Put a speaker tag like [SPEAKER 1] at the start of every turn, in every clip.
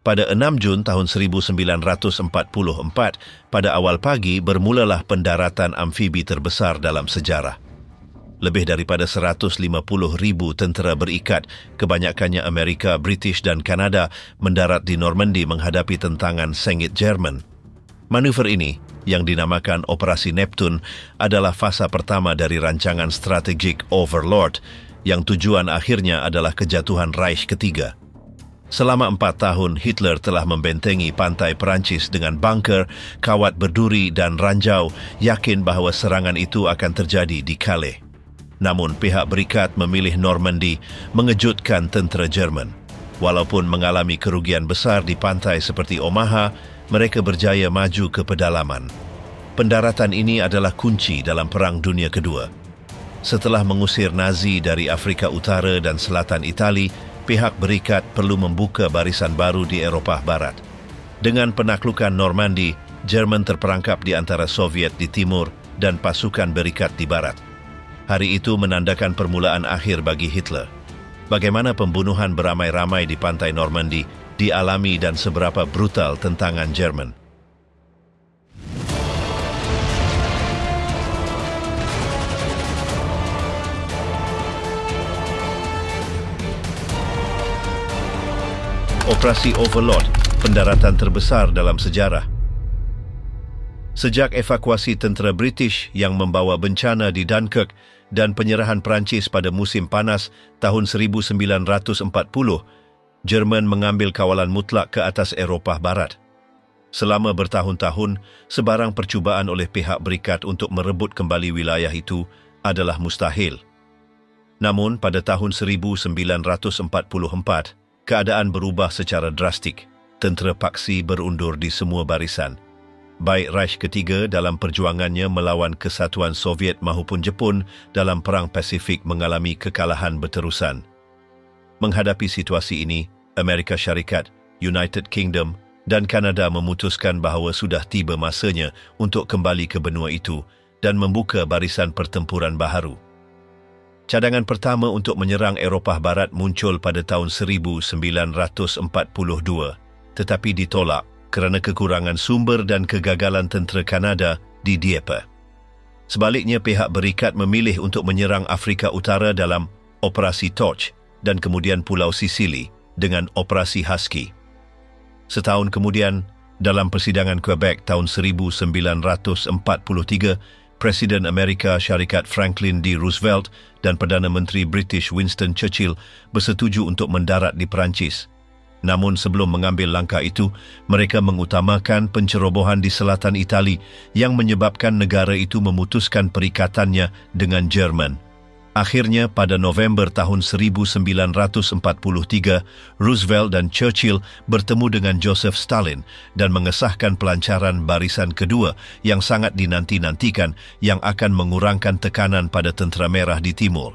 [SPEAKER 1] Pada 6 Jun tahun 1944, pada awal pagi bermulalah pendaratan amfibi terbesar dalam sejarah. Lebih daripada 150,000 tentera berikat, kebanyakannya Amerika, British dan Kanada, mendarat di Normandy menghadapi tentangan sengit Jerman. Manuver ini, yang dinamakan Operasi Neptune, adalah fasa pertama dari rancangan strategik Overlord, yang tujuan akhirnya adalah kejatuhan Reich ketiga. Selama 4 tahun, Hitler telah membentengi pantai Perancis dengan bunker, kawat berduri dan ranjau, yakin bahawa serangan itu akan terjadi di Calais. Namun pihak berikat memilih Normandy, mengejutkan tentera Jerman. Walaupun mengalami kerugian besar di pantai seperti Omaha, mereka berjaya maju ke pedalaman. Pendaratan ini adalah kunci dalam Perang Dunia Kedua. Setelah mengusir Nazi dari Afrika Utara dan Selatan Itali, pihak berikat perlu membuka barisan baru di Eropah Barat. Dengan penaklukan Normandy, Jerman terperangkap di antara Soviet di timur dan pasukan berikat di barat. Hari itu menandakan permulaan akhir bagi Hitler. Bagaimana pembunuhan beramai-ramai di pantai Normandy dialami dan seberapa brutal tentangan Jerman. Operasi Overlord, pendaratan terbesar dalam sejarah. Sejak evakuasi tentera British yang membawa bencana di Dunkirk dan penyerahan Perancis pada musim panas tahun 1940, Jerman mengambil kawalan mutlak ke atas Eropah Barat. Selama bertahun-tahun, sebarang percubaan oleh pihak berikat untuk merebut kembali wilayah itu adalah mustahil. Namun pada tahun 1944, keadaan berubah secara drastik. Tentera paksi berundur di semua barisan. Baik Reich ketiga dalam perjuangannya melawan kesatuan Soviet maupun Jepun dalam Perang Pasifik mengalami kekalahan berterusan. Menghadapi situasi ini, Amerika Syarikat, United Kingdom dan Kanada memutuskan bahawa sudah tiba masanya untuk kembali ke benua itu dan membuka barisan pertempuran baharu. Cadangan pertama untuk menyerang Eropah Barat muncul pada tahun 1942, tetapi ditolak kerana kekurangan sumber dan kegagalan tentera Kanada di Dieppe. Sebaliknya, pihak berikat memilih untuk menyerang Afrika Utara dalam Operasi Torch dan kemudian Pulau Sisili dengan Operasi Husky. Setahun kemudian, dalam persidangan Quebec tahun 1943, Presiden Amerika Syarikat Franklin D. Roosevelt dan Perdana Menteri British Winston Churchill bersetuju untuk mendarat di Perancis. Namun sebelum mengambil langkah itu, mereka mengutamakan pencerobohan di selatan Itali yang menyebabkan negara itu memutuskan perikatannya dengan Jerman. Akhirnya pada November tahun 1943, Roosevelt dan Churchill bertemu dengan Joseph Stalin dan mengesahkan pelancaran barisan kedua yang sangat dinanti-nantikan yang akan mengurangkan tekanan pada tentera merah di timur.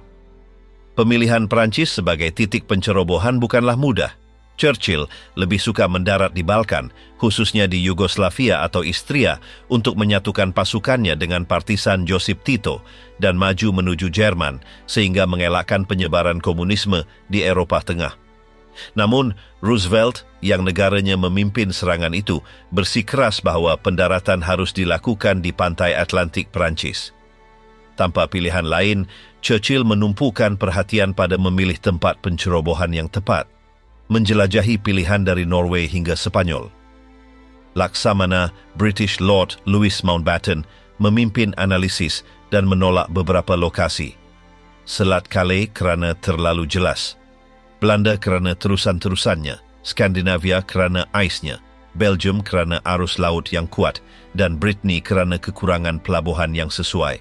[SPEAKER 1] Pemilihan Perancis sebagai titik pencerobohan bukanlah mudah. Churchill lebih suka mendarat di Balkan, khususnya di Yugoslavia atau Istria, untuk menyatukan pasukannya dengan partisan Josip Tito dan maju menuju Jerman, sehingga mengelakkan penyebaran komunisme di Eropah Tengah. Namun, Roosevelt, yang negaranya memimpin serangan itu, bersikeras bahawa pendaratan harus dilakukan di pantai Atlantik Perancis. Tanpa pilihan lain, Churchill menumpukan perhatian pada memilih tempat pencerobohan yang tepat, menjelajahi pilihan dari Norway hingga Sepanyol. Laksamana British Lord Louis Mountbatten memimpin analisis dan menolak beberapa lokasi. Selat Calais kerana terlalu jelas, Belanda kerana terusan-terusannya, Skandinavia kerana aisnya, Belgium kerana arus laut yang kuat, dan Brittany kerana kekurangan pelabuhan yang sesuai.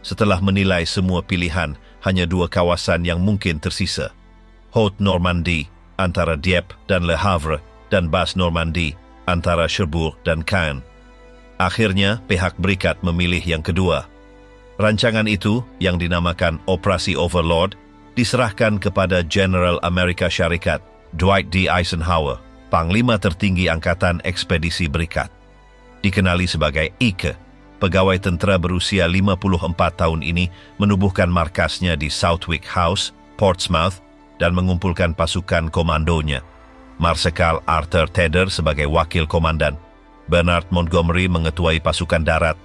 [SPEAKER 1] Setelah menilai semua pilihan, hanya 2 kawasan yang mungkin tersisa. Haute-Normandie antara Dieppe dan Le Havre, dan Basse-Normandie antara Cherbourg dan Caen. Akhirnya, pihak berikat memilih yang kedua. Rancangan itu, yang dinamakan Operasi Overlord, diserahkan kepada General Amerika Syarikat Dwight D. Eisenhower, Panglima tertinggi Angkatan Ekspedisi Berikat. Dikenali sebagai Ike, pegawai tentera berusia 54 tahun ini menubuhkan markasnya di Southwick House, Portsmouth, dan mengumpulkan pasukan komandonya. Marsikal Arthur Tedder sebagai wakil komandan, Bernard Montgomery mengetuai pasukan darat,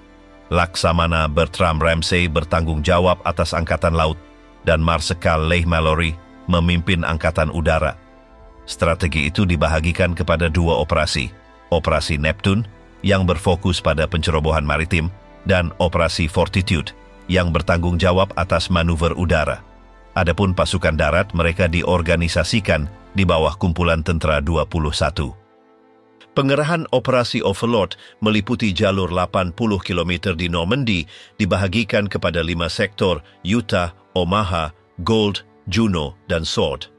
[SPEAKER 1] Laksamana Bertram Ramsay bertanggung jawab atas angkatan laut, dan Marsikal Leigh Mallory memimpin angkatan udara. Strategi itu dibahagikan kepada dua operasi, Operasi Neptune yang berfokus pada pencerobohan maritim dan Operasi Fortitude yang bertanggung jawab atas manuver udara. Adapun pasukan darat mereka diorganisasikan di bawah kumpulan tentara 21. Pengerahan Operasi Overlord meliputi jalur 80 km di Normandy dibahagikan kepada 5 sektor: Utah, Omaha, Gold, Juno, dan Sword.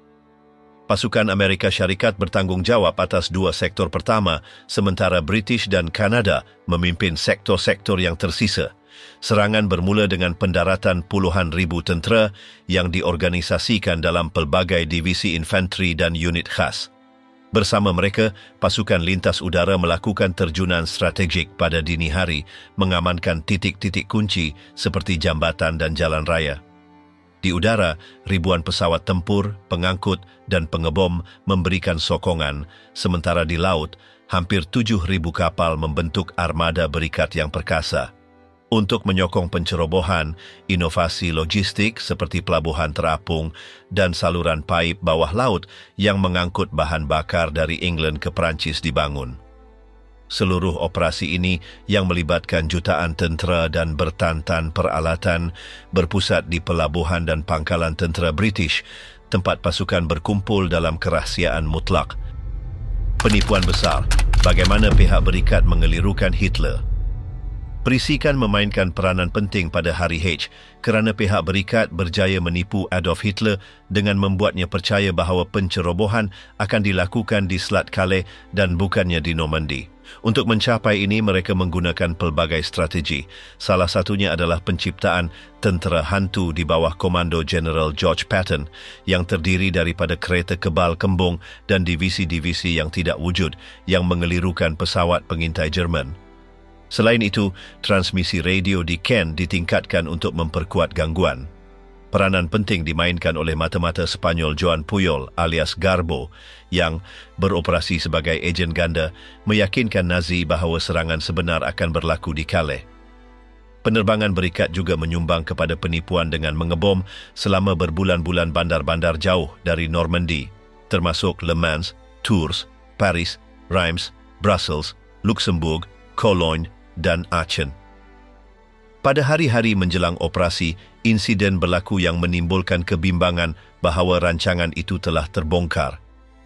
[SPEAKER 1] Pasukan Amerika Syarikat bertanggung jawab atas 2 sektor pertama, sementara British dan Kanada memimpin sektor-sektor yang tersisa. Serangan bermula dengan pendaratan puluhan ribu tentera yang diorganisasikan dalam pelbagai divisi infanteri dan unit khas. Bersama mereka, pasukan lintas udara melakukan terjunan strategik pada dini hari, mengamankan titik-titik kunci seperti jambatan dan jalan raya. Di udara, ribuan pesawat tempur, pengangkut, dan pengebom memberikan sokongan, sementara di laut, hampir 7.000 kapal membentuk armada berikat yang perkasa. Untuk menyokong pencerobohan, inovasi logistik seperti pelabuhan terapung dan saluran paip bawah laut yang mengangkut bahan bakar dari England ke Perancis dibangun. Seluruh operasi ini yang melibatkan jutaan tentera dan bertantan peralatan berpusat di pelabuhan dan pangkalan tentera British, tempat pasukan berkumpul dalam kerahsiaan mutlak. Penipuan besar, bagaimana pihak berikat mengelirukan Hitler. Perisikan memainkan peranan penting pada hari H kerana pihak berikat berjaya menipu Adolf Hitler dengan membuatnya percaya bahawa pencerobohan akan dilakukan di Selat Calais dan bukannya di Normandy. Untuk mencapai ini, mereka menggunakan pelbagai strategi. Salah satunya adalah penciptaan tentera hantu di bawah komando General George Patton yang terdiri daripada kereta kebal kembung dan divisi-divisi yang tidak wujud yang mengelirukan pesawat pengintai Jerman. Selain itu, transmisi radio di Kent ditingkatkan untuk memperkuat gangguan. Peranan penting dimainkan oleh mata-mata Sepanyol Joan Puyol alias Garbo yang beroperasi sebagai ejen ganda meyakinkan Nazi bahawa serangan sebenar akan berlaku di Calais. Penerbangan berikat juga menyumbang kepada penipuan dengan mengebom selama berbulan-bulan bandar-bandar jauh dari Normandy, termasuk Le Mans, Tours, Paris, Reims, Brussels, Luxembourg, Cologne, dan Aachen. Pada hari-hari menjelang operasi, insiden berlaku yang menimbulkan kebimbangan bahawa rancangan itu telah terbongkar.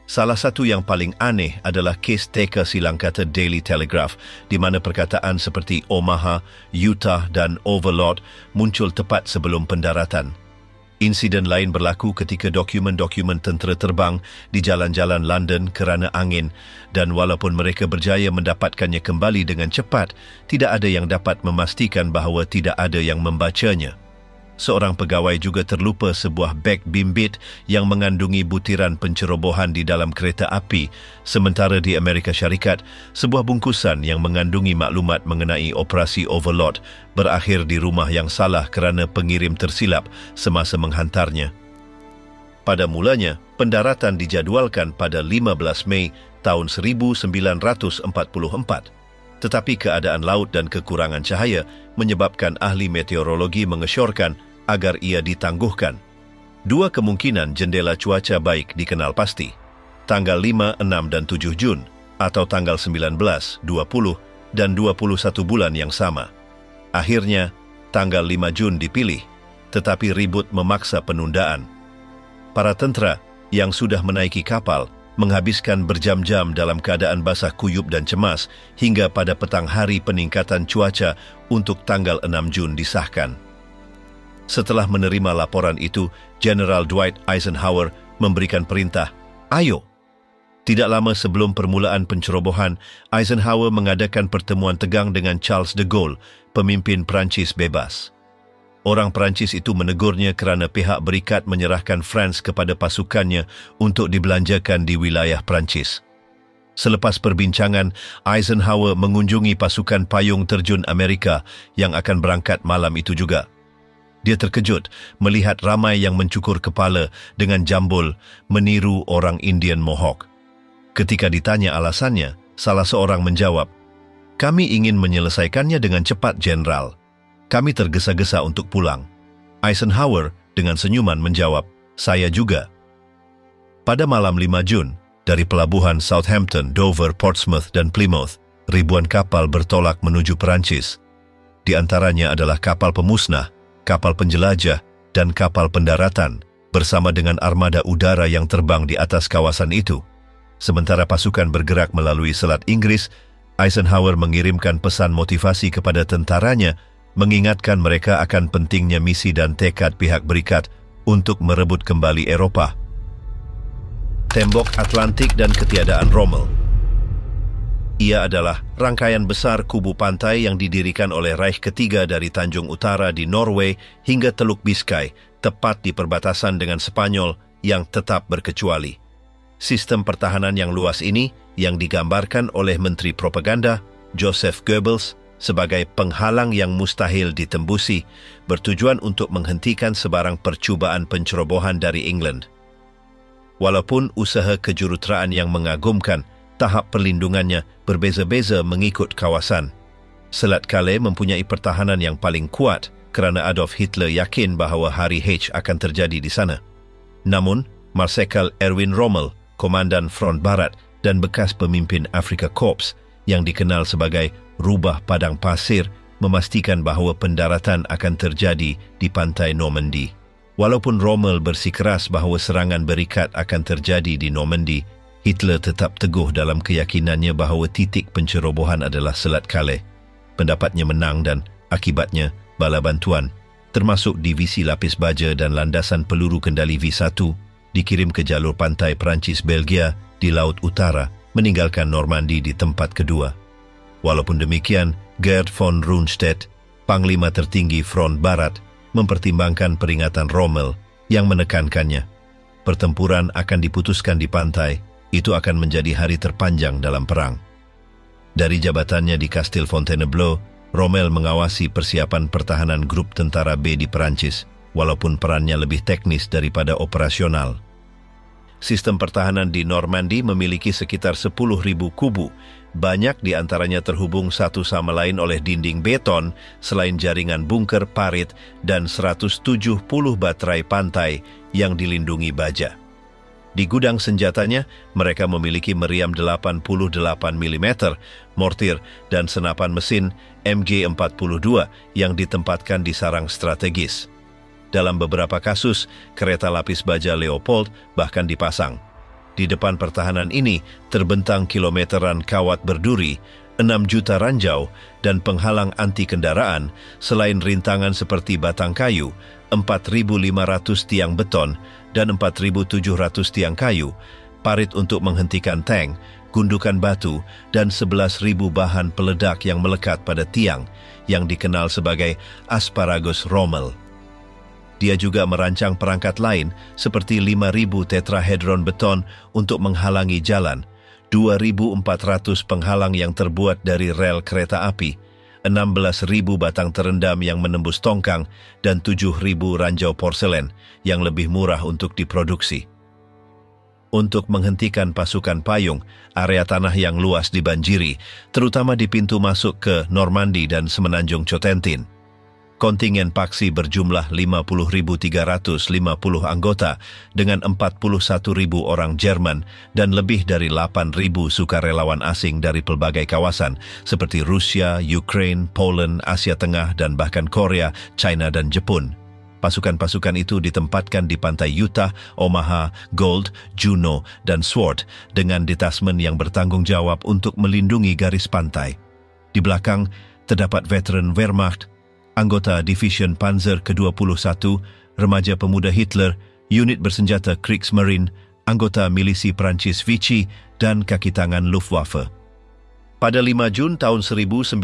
[SPEAKER 1] Salah satu yang paling aneh adalah kes teka silang kata Daily Telegraph, di mana perkataan seperti Omaha, Utah dan Overlord muncul tepat sebelum pendaratan. Insiden lain berlaku ketika dokumen-dokumen tentera terbang di jalan-jalan London kerana angin dan walaupun mereka berjaya mendapatkannya kembali dengan cepat, tidak ada yang dapat memastikan bahawa tidak ada yang membacanya. Seorang pegawai juga terlupa sebuah beg bimbit yang mengandungi butiran pencerobohan di dalam kereta api, sementara di Amerika Syarikat, sebuah bungkusan yang mengandungi maklumat mengenai operasi Overlord berakhir di rumah yang salah kerana pengirim tersilap semasa menghantarnya. Pada mulanya, pendaratan dijadualkan pada 15 Mei tahun 1944. Tetapi keadaan laut dan kekurangan cahaya menyebabkan ahli meteorologi mengesyorkan agar ia ditangguhkan. Dua kemungkinan jendela cuaca baik dikenal pasti, tanggal 5, 6 dan 7 Jun atau tanggal 19, 20 dan 21 bulan yang sama. Akhirnya, tanggal 5 Jun dipilih, tetapi ribut memaksa penundaan. Para tentera yang sudah menaiki kapal menghabiskan berjam-jam dalam keadaan basah kuyup dan cemas hingga pada petang hari peningkatan cuaca untuk tanggal 6 Jun disahkan. Setelah menerima laporan itu, General Dwight Eisenhower memberikan perintah, "Ayo!" Tidak lama sebelum permulaan pencerobohan, Eisenhower mengadakan pertemuan tegang dengan Charles de Gaulle, pemimpin Perancis bebas. Orang Perancis itu menegurnya kerana pihak berikat menyerahkan France kepada pasukannya untuk dibelanjakan di wilayah Perancis. Selepas perbincangan, Eisenhower mengunjungi pasukan payung terjun Amerika yang akan berangkat malam itu juga. Dia terkejut melihat ramai yang mencukur kepala dengan jambul meniru orang Indian Mohawk. Ketika ditanya alasannya, salah seorang menjawab, "Kami ingin menyelesaikannya dengan cepat, Jenderal. Kami tergesa-gesa untuk pulang." Eisenhower dengan senyuman menjawab, "Saya juga." Pada malam 5 Jun, dari pelabuhan Southampton, Dover, Portsmouth, dan Plymouth, ribuan kapal bertolak menuju Perancis. Di antaranya adalah kapal pemusnah, kapal penjelajah, dan kapal pendaratan, bersama dengan armada udara yang terbang di atas kawasan itu. Sementara pasukan bergerak melalui Selat Inggris, Eisenhower mengirimkan pesan motivasi kepada tentaranya, mengingatkan mereka akan pentingnya misi dan tekad pihak berikat untuk merebut kembali Eropa. Tembok Atlantik dan ketiadaan Rommel. Ia adalah rangkaian besar kubu pantai yang didirikan oleh Reich ketiga dari Tanjung Utara di Norway hingga Teluk Biscay, tepat di perbatasan dengan Spanyol yang tetap berkecuali. Sistem pertahanan yang luas ini, yang digambarkan oleh Menteri Propaganda Joseph Goebbels sebagai penghalang yang mustahil ditembusi, bertujuan untuk menghentikan sebarang percubaan pencerobohan dari England. Walaupun usaha kejuruteraan yang mengagumkan, tahap perlindungannya berbeza-beza mengikut kawasan. Selat Calais mempunyai pertahanan yang paling kuat kerana Adolf Hitler yakin bahawa hari H akan terjadi di sana. Namun, Marsekal Erwin Rommel, Komandan Front Barat dan bekas pemimpin Afrika Korps yang dikenal sebagai Rubah Padang Pasir, memastikan bahawa pendaratan akan terjadi di pantai Normandy. Walaupun Rommel bersikeras bahawa serangan berikat akan terjadi di Normandy, Hitler tetap teguh dalam keyakinannya bahawa titik pencerobohan adalah Selat Calais. Pendapatnya menang dan akibatnya bala bantuan, termasuk divisi lapis baja dan landasan peluru kendali V1, dikirim ke jalur pantai Perancis-Belgia di Laut Utara, meninggalkan Normandy di tempat kedua. Walaupun demikian, Gerd von Rundstedt, Panglima tertinggi Front Barat, mempertimbangkan peringatan Rommel yang menekankannya. Pertempuran akan diputuskan di pantai, itu akan menjadi hari terpanjang dalam perang. Dari jabatannya di Kastil Fontainebleau, Rommel mengawasi persiapan pertahanan grup tentara B di Perancis, walaupun perannya lebih teknis daripada operasional. Sistem pertahanan di Normandy memiliki sekitar 10.000 kubu. Banyak di antaranya terhubung satu sama lain oleh dinding beton, selain jaringan bunker parit dan 170 baterai pantai yang dilindungi baja. Di gudang senjatanya, mereka memiliki meriam 88 mm, mortir dan senapan mesin MG42 yang ditempatkan di sarang strategis. Dalam beberapa kasus, kereta lapis baja Leopold bahkan dipasang. Di depan pertahanan ini terbentang kilometeran kawat berduri, 6 juta ranjau dan penghalang anti kendaraan, selain rintangan seperti batang kayu, 4.500 tiang beton dan 4.700 tiang kayu, parit untuk menghentikan tank, gundukan batu dan 11.000 bahan peledak yang melekat pada tiang yang dikenal sebagai asparagus Rommel. Dia juga merancang perangkat lain seperti 5.000 tetrahedron beton untuk menghalangi jalan, 2.400 penghalang yang terbuat dari rel kereta api, 16.000 batang terendam yang menembus tongkang, dan 7.000 ranjau porselen yang lebih murah untuk diproduksi. Untuk menghentikan pasukan payung, area tanah yang luas dibanjiri, terutama di pintu masuk ke Normandy dan Semenanjung Cotentin. Kontingen paksi berjumlah 50.350 anggota dengan 41.000 orang Jerman dan lebih dari 8.000 sukarelawan asing dari pelbagai kawasan seperti Rusia, Ukraine, Poland, Asia Tengah dan bahkan Korea, China dan Jepun. Pasukan-pasukan itu ditempatkan di pantai Utah, Omaha, Gold, Juno dan Sword dengan detasmen yang bertanggung jawab untuk melindungi garis pantai. Di belakang terdapat veteran Wehrmacht, anggota Division Panzer ke-21, remaja pemuda Hitler, unit bersenjata Kriegsmarine, anggota milisi Perancis Vichy, dan kaki tangan Luftwaffe. Pada 5 Jun tahun 1944,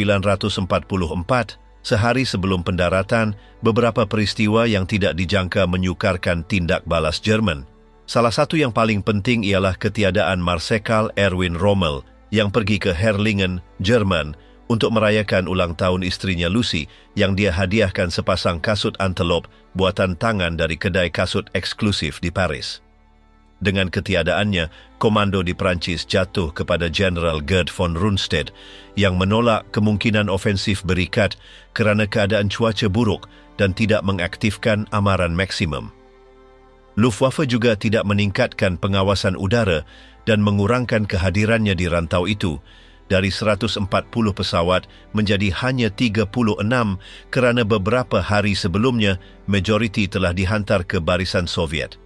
[SPEAKER 1] sehari sebelum pendaratan, beberapa peristiwa yang tidak dijangka menyukarkan tindak balas Jerman. Salah satu yang paling penting ialah ketiadaan Marsekal Erwin Rommel yang pergi ke Herrlingen, Jerman, untuk merayakan ulang tahun istrinya Lucy yang dia hadiahkan sepasang kasut antelop buatan tangan dari kedai kasut eksklusif di Paris. Dengan ketiadaannya, komando di Prancis jatuh kepada Jenderal Gerd von Rundstedt yang menolak kemungkinan ofensif berikat kerana keadaan cuaca buruk dan tidak mengaktifkan amaran maksimum. Luftwaffe juga tidak meningkatkan pengawasan udara dan mengurangkan kehadirannya di rantau itu dari 140 pesawat menjadi hanya 36 kerana beberapa hari sebelumnya majoriti telah dihantar ke barisan Soviet.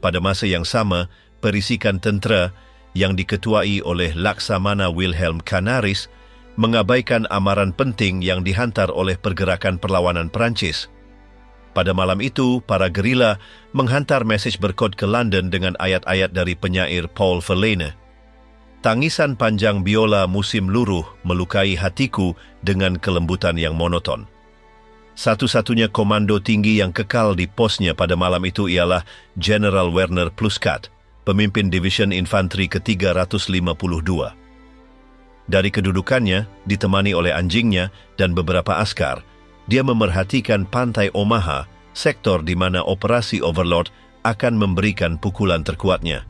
[SPEAKER 1] Pada masa yang sama, perisikan tentera yang diketuai oleh Laksamana Wilhelm Canaris mengabaikan amaran penting yang dihantar oleh Pergerakan Perlawanan Perancis. Pada malam itu, para gerila menghantar mesej berkod ke London dengan ayat-ayat dari penyair Paul Verlaine. Tangisan panjang biola musim luruh melukai hatiku dengan kelembutan yang monoton. Satu-satunya komando tinggi yang kekal di posnya pada malam itu ialah General Werner Pluskat, pemimpin Division Infanteri ke-352. Dari kedudukannya, ditemani oleh anjingnya dan beberapa askar, dia memerhatikan pantai Omaha, sektor di mana operasi Overlord akan memberikan pukulan terkuatnya.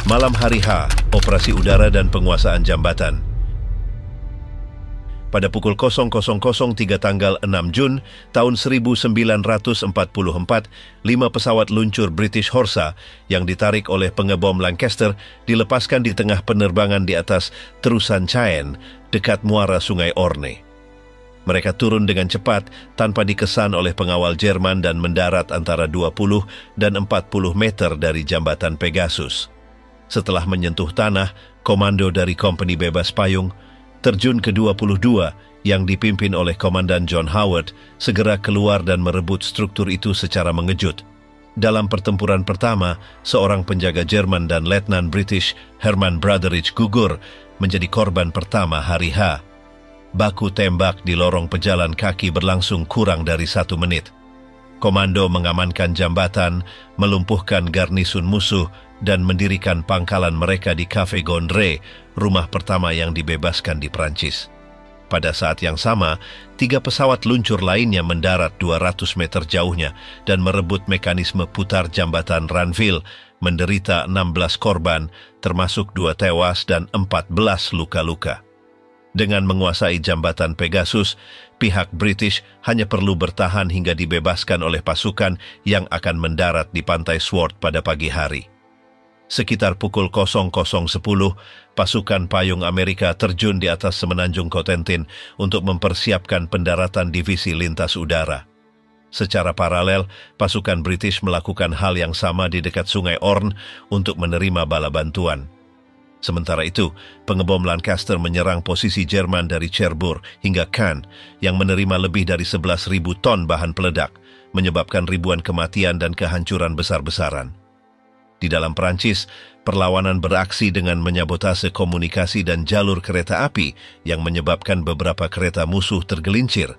[SPEAKER 1] Malam hari H, operasi udara dan penguasaan jambatan. Pada pukul 00.03 tanggal 6 Jun tahun 1944, 5 pesawat luncur British Horsa yang ditarik oleh pengebom Lancaster dilepaskan di tengah penerbangan di atas terusan Caen dekat muara Sungai Orne. Mereka turun dengan cepat tanpa dikesan oleh pengawal Jerman dan mendarat antara 20 dan 40 meter dari jambatan Pegasus. Setelah menyentuh tanah, komando dari Kompeni Bebas Payung, terjun ke-22 yang dipimpin oleh Komandan John Howard segera keluar dan merebut struktur itu secara mengejut. Dalam pertempuran pertama, seorang penjaga Jerman dan Letnan British Herman Brotherich gugur menjadi korban pertama hari H. Baku tembak di lorong pejalan kaki berlangsung kurang dari 1 menit. Komando mengamankan jambatan, melumpuhkan garnisun musuh, dan mendirikan pangkalan mereka di Cafe Gondre, rumah pertama yang dibebaskan di Prancis. Pada saat yang sama, 3 pesawat luncur lainnya mendarat 200 meter jauhnya dan merebut mekanisme putar jambatan Ranville, menderita 16 korban, termasuk 2 tewas dan 14 luka-luka. Dengan menguasai jambatan Pegasus, pihak British hanya perlu bertahan hingga dibebaskan oleh pasukan yang akan mendarat di pantai Sword pada pagi hari. Sekitar pukul 00.10, pasukan payung Amerika terjun di atas semenanjung Cotentin untuk mempersiapkan pendaratan divisi lintas udara. Secara paralel, pasukan British melakukan hal yang sama di dekat Sungai Orne untuk menerima bala bantuan. Sementara itu, pengebom Lancaster menyerang posisi Jerman dari Cherbourg hingga Caen yang menerima lebih dari 11.000 ton bahan peledak, menyebabkan ribuan kematian dan kehancuran besar-besaran. Di dalam Perancis, perlawanan beraksi dengan menyabotase komunikasi dan jalur kereta api yang menyebabkan beberapa kereta musuh tergelincir.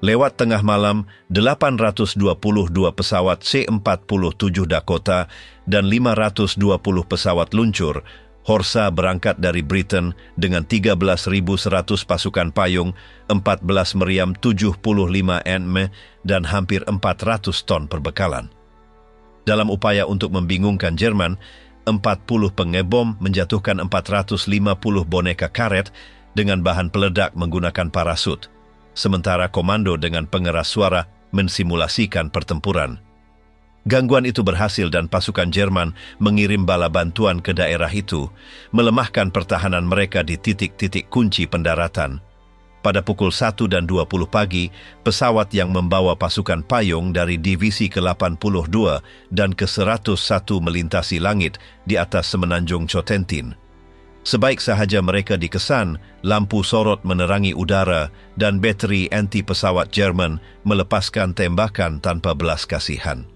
[SPEAKER 1] Lewat tengah malam, 822 pesawat C-47 Dakota dan 520 pesawat luncur Horsa berangkat dari Britain dengan 13.100 pasukan payung, 14 meriam 75 Nm dan hampir 400 ton perbekalan. Dalam upaya untuk membingungkan Jerman, 40 pengebom menjatuhkan 450 boneka karet dengan bahan peledak menggunakan parasut, sementara komando dengan pengeras suara mensimulasikan pertempuran. Gangguan itu berhasil dan pasukan Jerman mengirim bala bantuan ke daerah itu, melemahkan pertahanan mereka di titik-titik kunci pendaratan. Pada pukul 1 dan 20 pagi, pesawat yang membawa pasukan payung dari divisi ke-82 dan ke-101 melintasi langit di atas semenanjung Cotentin. Sebaik sahaja mereka dikesan, lampu sorot menerangi udara dan bateri anti pesawat Jerman melepaskan tembakan tanpa belas kasihan.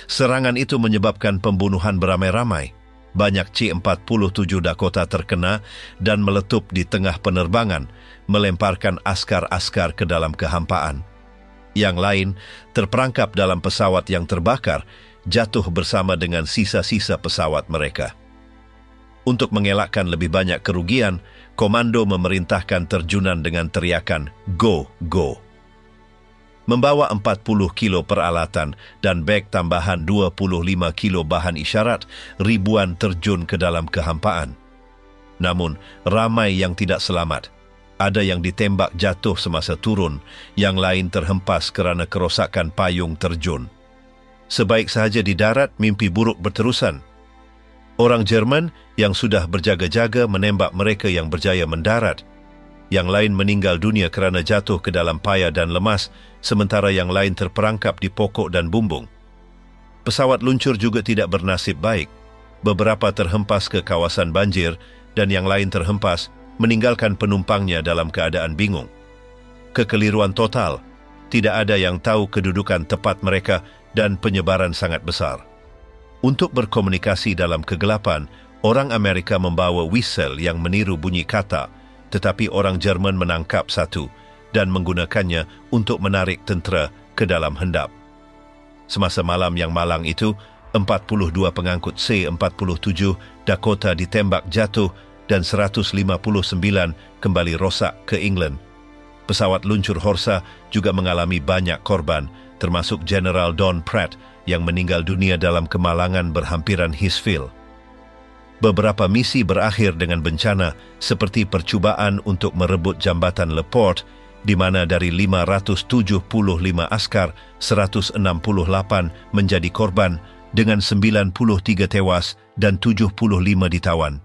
[SPEAKER 1] Serangan itu menyebabkan pembunuhan beramai-ramai. Banyak C-47 Dakota terkena dan meletup di tengah penerbangan, melemparkan askar-askar ke dalam kehampaan. Yang lain terperangkap dalam pesawat yang terbakar, jatuh bersama dengan sisa-sisa pesawat mereka. Untuk mengelakkan lebih banyak kerugian, komando memerintahkan terjunan dengan teriakan "Go, go!". membawa 40 kilo peralatan dan beg tambahan 25 kilo bahan isyarat, ribuan terjun ke dalam kehampaan. Namun, ramai yang tidak selamat. Ada yang ditembak jatuh semasa turun, yang lain terhempas kerana kerosakan payung terjun. Sebaik sahaja di darat, mimpi buruk berterusan. Orang Jerman yang sudah berjaga-jaga menembak mereka yang berjaya mendarat. Yang lain meninggal dunia kerana jatuh ke dalam payah dan lemas, sementara yang lain terperangkap di pokok dan bumbung. Pesawat luncur juga tidak bernasib baik. Beberapa terhempas ke kawasan banjir dan yang lain terhempas, meninggalkan penumpangnya dalam keadaan bingung. Kekeliruan total, tidak ada yang tahu kedudukan tepat mereka dan penyebaran sangat besar. Untuk berkomunikasi dalam kegelapan, orang Amerika membawa whistle yang meniru bunyi kata, tetapi orang Jerman menangkap satu dan menggunakannya untuk menarik tentera ke dalam hendap. Semasa malam yang malang itu, 42 pengangkut C-47 Dakota ditembak jatuh dan 159 kembali rosak ke England. Pesawat luncur Horsa juga mengalami banyak korban, termasuk General Don Pratt yang meninggal dunia dalam kemalangan berhampiran Hisfield. Beberapa misi berakhir dengan bencana seperti percubaan untuk merebut jambatan Le Port, di mana dari 575 askar, 168 menjadi korban dengan 93 tewas dan 75 ditawan.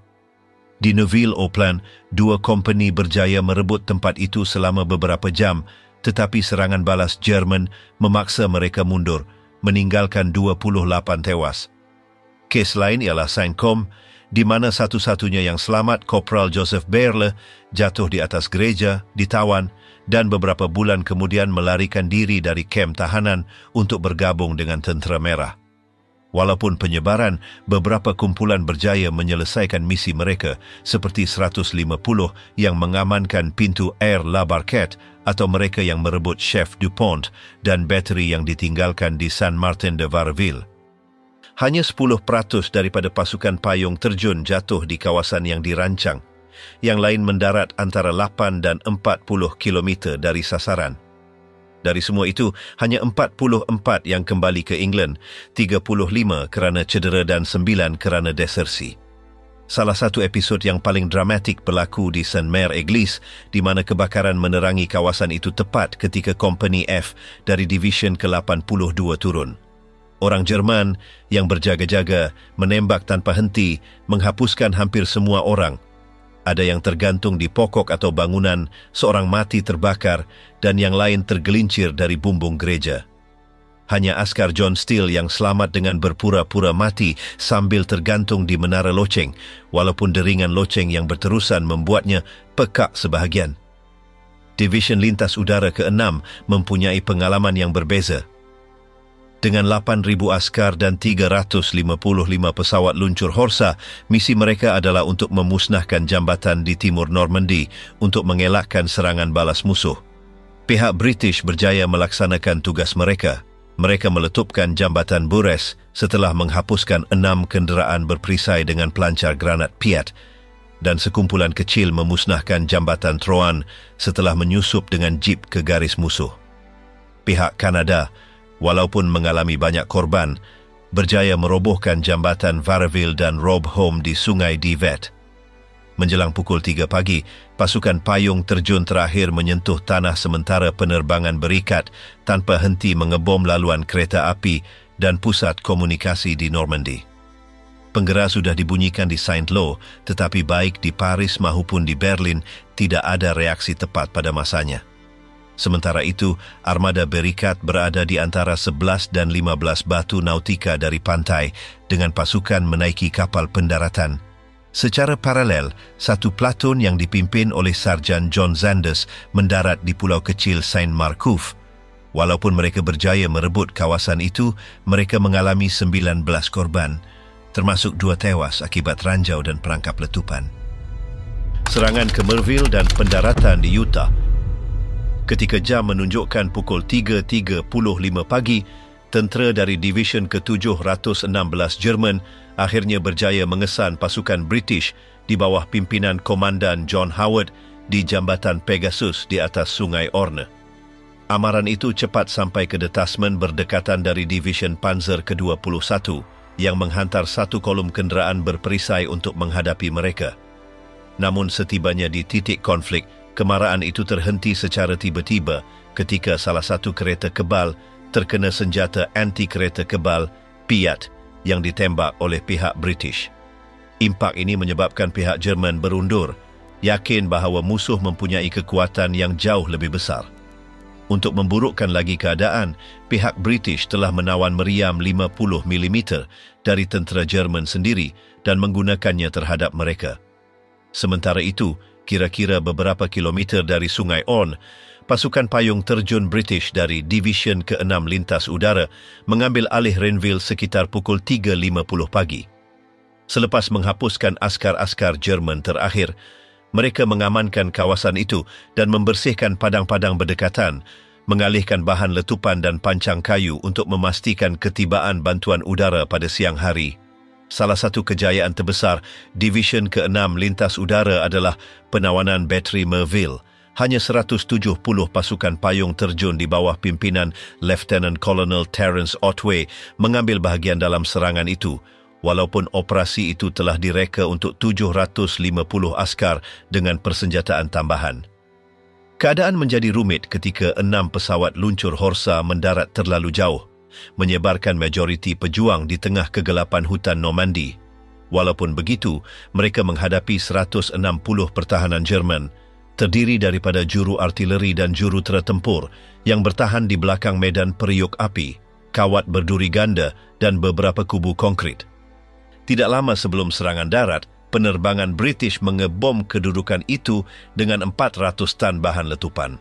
[SPEAKER 1] Di Neuville-Auckland, 2 kompeni berjaya merebut tempat itu selama beberapa jam, tetapi serangan balas Jerman memaksa mereka mundur, meninggalkan 28 tewas. Kes lain ialah Saint-Côme, di mana satu-satunya yang selamat, Kopral Joseph Bearle, jatuh di atas gereja, ditawan, dan beberapa bulan kemudian melarikan diri dari kem tahanan untuk bergabung dengan Tentera Merah. Walaupun penyebaran, beberapa kumpulan berjaya menyelesaikan misi mereka, seperti 150 yang mengamankan pintu Air La Barquette atau mereka yang merebut Chef Dupont dan bateri yang ditinggalkan di San Martin de Vareville. Hanya 10% daripada pasukan payung terjun jatuh di kawasan yang dirancang. Yang lain mendarat antara 8 dan 40 kilometer dari sasaran. Dari semua itu, hanya 44 yang kembali ke England, 35 kerana cedera dan 9 kerana desersi. Salah satu episod yang paling dramatik berlaku di Saint-Mère-Église, di mana kebakaran menerangi kawasan itu tepat ketika Kompeni F dari Division ke-82 turun. Orang Jerman yang berjaga-jaga menembak tanpa henti menghapuskan hampir semua orang. Ada yang tergantung di pokok atau bangunan, seorang mati terbakar dan yang lain tergelincir dari bumbung gereja. Hanya askar John Steele yang selamat dengan berpura-pura mati sambil tergantung di menara loceng, walaupun deringan loceng yang berterusan membuatnya pekak sebahagian. Division Lintas Udara ke-6 mempunyai pengalaman yang berbeza. Dengan 8,000 askar dan 355 pesawat luncur Horsa, misi mereka adalah untuk memusnahkan jambatan di timur Normandy untuk mengelakkan serangan balas musuh. Pihak British berjaya melaksanakan tugas mereka. Mereka meletupkan jambatan Bures setelah menghapuskan 6 kenderaan berperisai dengan pelancar granat Piat dan sekumpulan kecil memusnahkan jambatan Troan setelah menyusup dengan jeep ke garis musuh. Pihak Kanada, walaupun mengalami banyak korban, berjaya merobohkan jambatan Vareville dan Rob Home di Sungai Divet. Menjelang pukul 3 pagi, pasukan payung terjun terakhir menyentuh tanah sementara penerbangan berikat tanpa henti mengebom laluan kereta api dan pusat komunikasi di Normandy. Penggera sudah dibunyikan di Saint-Lô, tetapi baik di Paris maupun di Berlin tidak ada reaksi tepat pada masanya. Sementara itu, armada berikat berada di antara 11 dan 15 batu nautika dari pantai dengan pasukan menaiki kapal pendaratan. Secara paralel, satu platon yang dipimpin oleh Sarjan John Zanders mendarat di pulau kecil Saint Marcouf. Walaupun mereka berjaya merebut kawasan itu, mereka mengalami 19 korban, termasuk 2 tewas akibat ranjau dan perangkap letupan. Serangan ke Merville dan pendaratan di Utah. Ketika jam menunjukkan pukul 3.35 pagi, tentera dari Division ke-716 Jerman akhirnya berjaya mengesan pasukan British di bawah pimpinan Komandan John Howard di jambatan Pegasus di atas Sungai Orne. Amaran itu cepat sampai ke detasmen berdekatan dari Division Panzer ke-21 yang menghantar satu kolom kenderaan berperisai untuk menghadapi mereka. Namun setibanya di titik konflik, kemarahan itu terhenti secara tiba-tiba ketika salah satu kereta kebal terkena senjata anti-kereta kebal Piat yang ditembak oleh pihak British. Impak ini menyebabkan pihak Jerman berundur, yakin bahawa musuh mempunyai kekuatan yang jauh lebih besar. Untuk memburukkan lagi keadaan, pihak British telah menawan meriam 50 mm dari tentera Jerman sendiri dan menggunakannya terhadap mereka. Sementara itu, kira-kira beberapa kilometer dari Sungai Orne, pasukan payung terjun British dari Division ke-6 Lintas Udara mengambil alih Renville sekitar pukul 3.50 pagi. Selepas menghapuskan askar-askar Jerman terakhir, mereka mengamankan kawasan itu dan membersihkan padang-padang berdekatan, mengalihkan bahan letupan dan pancang kayu untuk memastikan ketibaan bantuan udara pada siang hari. Salah satu kejayaan terbesar Division ke-6 Lintas Udara adalah penawanan bateri Merville. Hanya 170 pasukan payung terjun di bawah pimpinan Lieutenant Colonel Terence Otway mengambil bahagian dalam serangan itu, walaupun operasi itu telah direka untuk 750 askar dengan persenjataan tambahan. Keadaan menjadi rumit ketika 6 pesawat luncur Horsa mendarat terlalu jauh, menyebarkan majoriti pejuang di tengah kegelapan hutan Normandy. Walaupun begitu, mereka menghadapi 160 pertahanan Jerman, terdiri daripada juru artileri dan juru tempur yang bertahan di belakang medan periuk api, kawat berduri ganda dan beberapa kubu konkrit. Tidak lama sebelum serangan darat, penerbangan British mengebom kedudukan itu dengan 400 tan bahan letupan.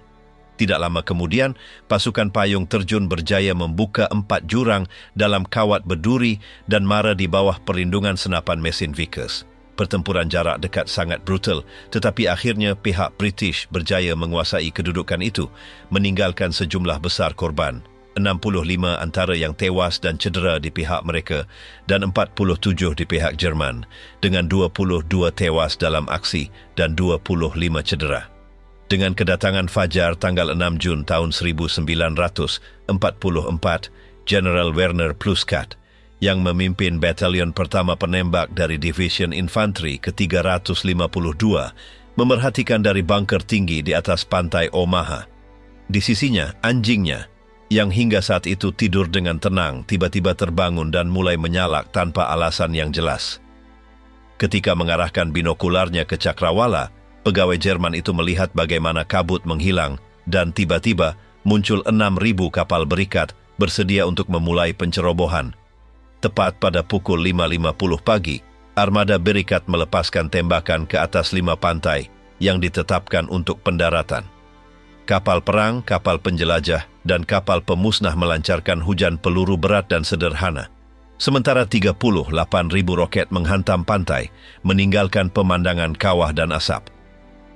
[SPEAKER 1] Tidak lama kemudian, pasukan payung terjun berjaya membuka 4 jurang dalam kawat berduri dan mara di bawah perlindungan senapan mesin Vickers. Pertempuran jarak dekat sangat brutal, tetapi akhirnya pihak British berjaya menguasai kedudukan itu, meninggalkan sejumlah besar korban. 65 antara yang tewas dan cedera di pihak mereka dan 47 di pihak Jerman, dengan 22 tewas dalam aksi dan 25 cedera. Dengan kedatangan Fajar tanggal 6 Jun tahun 1944, General Werner Pluskat yang memimpin batalion pertama penembak dari Division Infantry ke-352 memerhatikan dari bunker tinggi di atas pantai Omaha. Di sisinya, anjingnya, yang hingga saat itu tidur dengan tenang, tiba-tiba terbangun dan mulai menyalak tanpa alasan yang jelas. Ketika mengarahkan binokularnya ke cakrawala, pegawai Jerman itu melihat bagaimana kabut menghilang dan tiba-tiba muncul 6.000 kapal berikat bersedia untuk memulai pencerobohan. Tepat pada pukul 5.50 pagi, armada berikat melepaskan tembakan ke atas 5 pantai yang ditetapkan untuk pendaratan. Kapal perang, kapal penjelajah, dan kapal pemusnah melancarkan hujan peluru berat dan sederhana. Sementara 38.000 roket menghantam pantai, meninggalkan pemandangan kawah dan asap.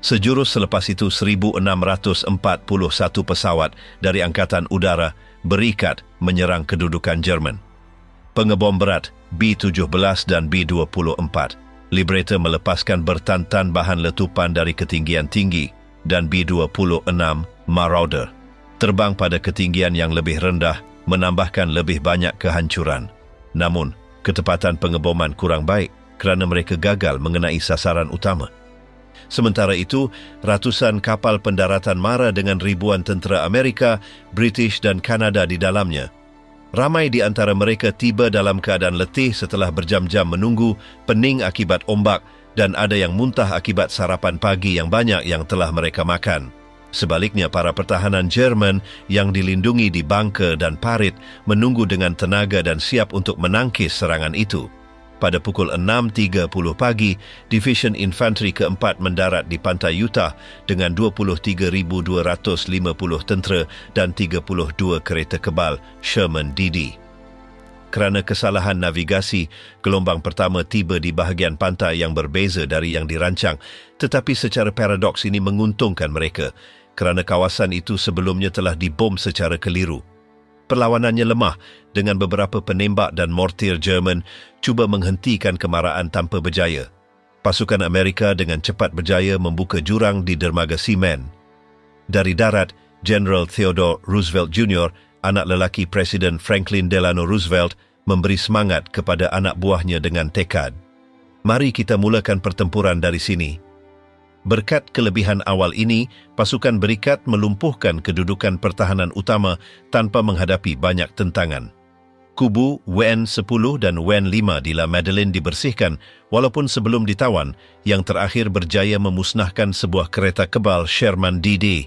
[SPEAKER 1] Sejurus selepas itu 1.641 pesawat dari Angkatan Udara berikat menyerang kedudukan Jerman. Pengebom berat B-17 dan B-24, Liberator melepaskan bertantan bahan letupan dari ketinggian tinggi dan B-26 Marauder terbang pada ketinggian yang lebih rendah menambahkan lebih banyak kehancuran. Namun, ketepatan pengeboman kurang baik kerana mereka gagal mengenai sasaran utama. Sementara itu, ratusan kapal pendaratan mara dengan ribuan tentera Amerika, British dan Kanada di dalamnya. Ramai di antara mereka tiba dalam keadaan letih setelah berjam-jam menunggu, pening akibat ombak dan ada yang muntah akibat sarapan pagi yang banyak yang telah mereka makan. Sebaliknya, para pertahanan Jerman yang dilindungi di bunker dan parit menunggu dengan tenaga dan siap untuk menangkis serangan itu. Pada pukul 6.30 pagi, Division Infantry ke-4 mendarat di pantai Utah dengan 23.250 tentera dan 32 kereta kebal Sherman DD. Kerana kesalahan navigasi, gelombang pertama tiba di bahagian pantai yang berbeza dari yang dirancang, tetapi secara paradoks ini menguntungkan mereka kerana kawasan itu sebelumnya telah dibom secara keliru. Perlawanannya lemah dengan beberapa penembak dan mortir Jerman cuba menghentikan kemarahan tanpa berjaya. Pasukan Amerika dengan cepat berjaya membuka jurang di dermaga Seaman. Dari darat, General Theodore Roosevelt Jr., anak lelaki Presiden Franklin Delano Roosevelt, memberi semangat kepada anak buahnya dengan tekad. Mari kita mulakan pertempuran dari sini. Berkat kelebihan awal ini, pasukan Berikat melumpuhkan kedudukan pertahanan utama tanpa menghadapi banyak tentangan. Kubu WN-10 dan WN-5 di La Madeleine dibersihkan walaupun sebelum ditawan, yang terakhir berjaya memusnahkan sebuah kereta kebal Sherman DD.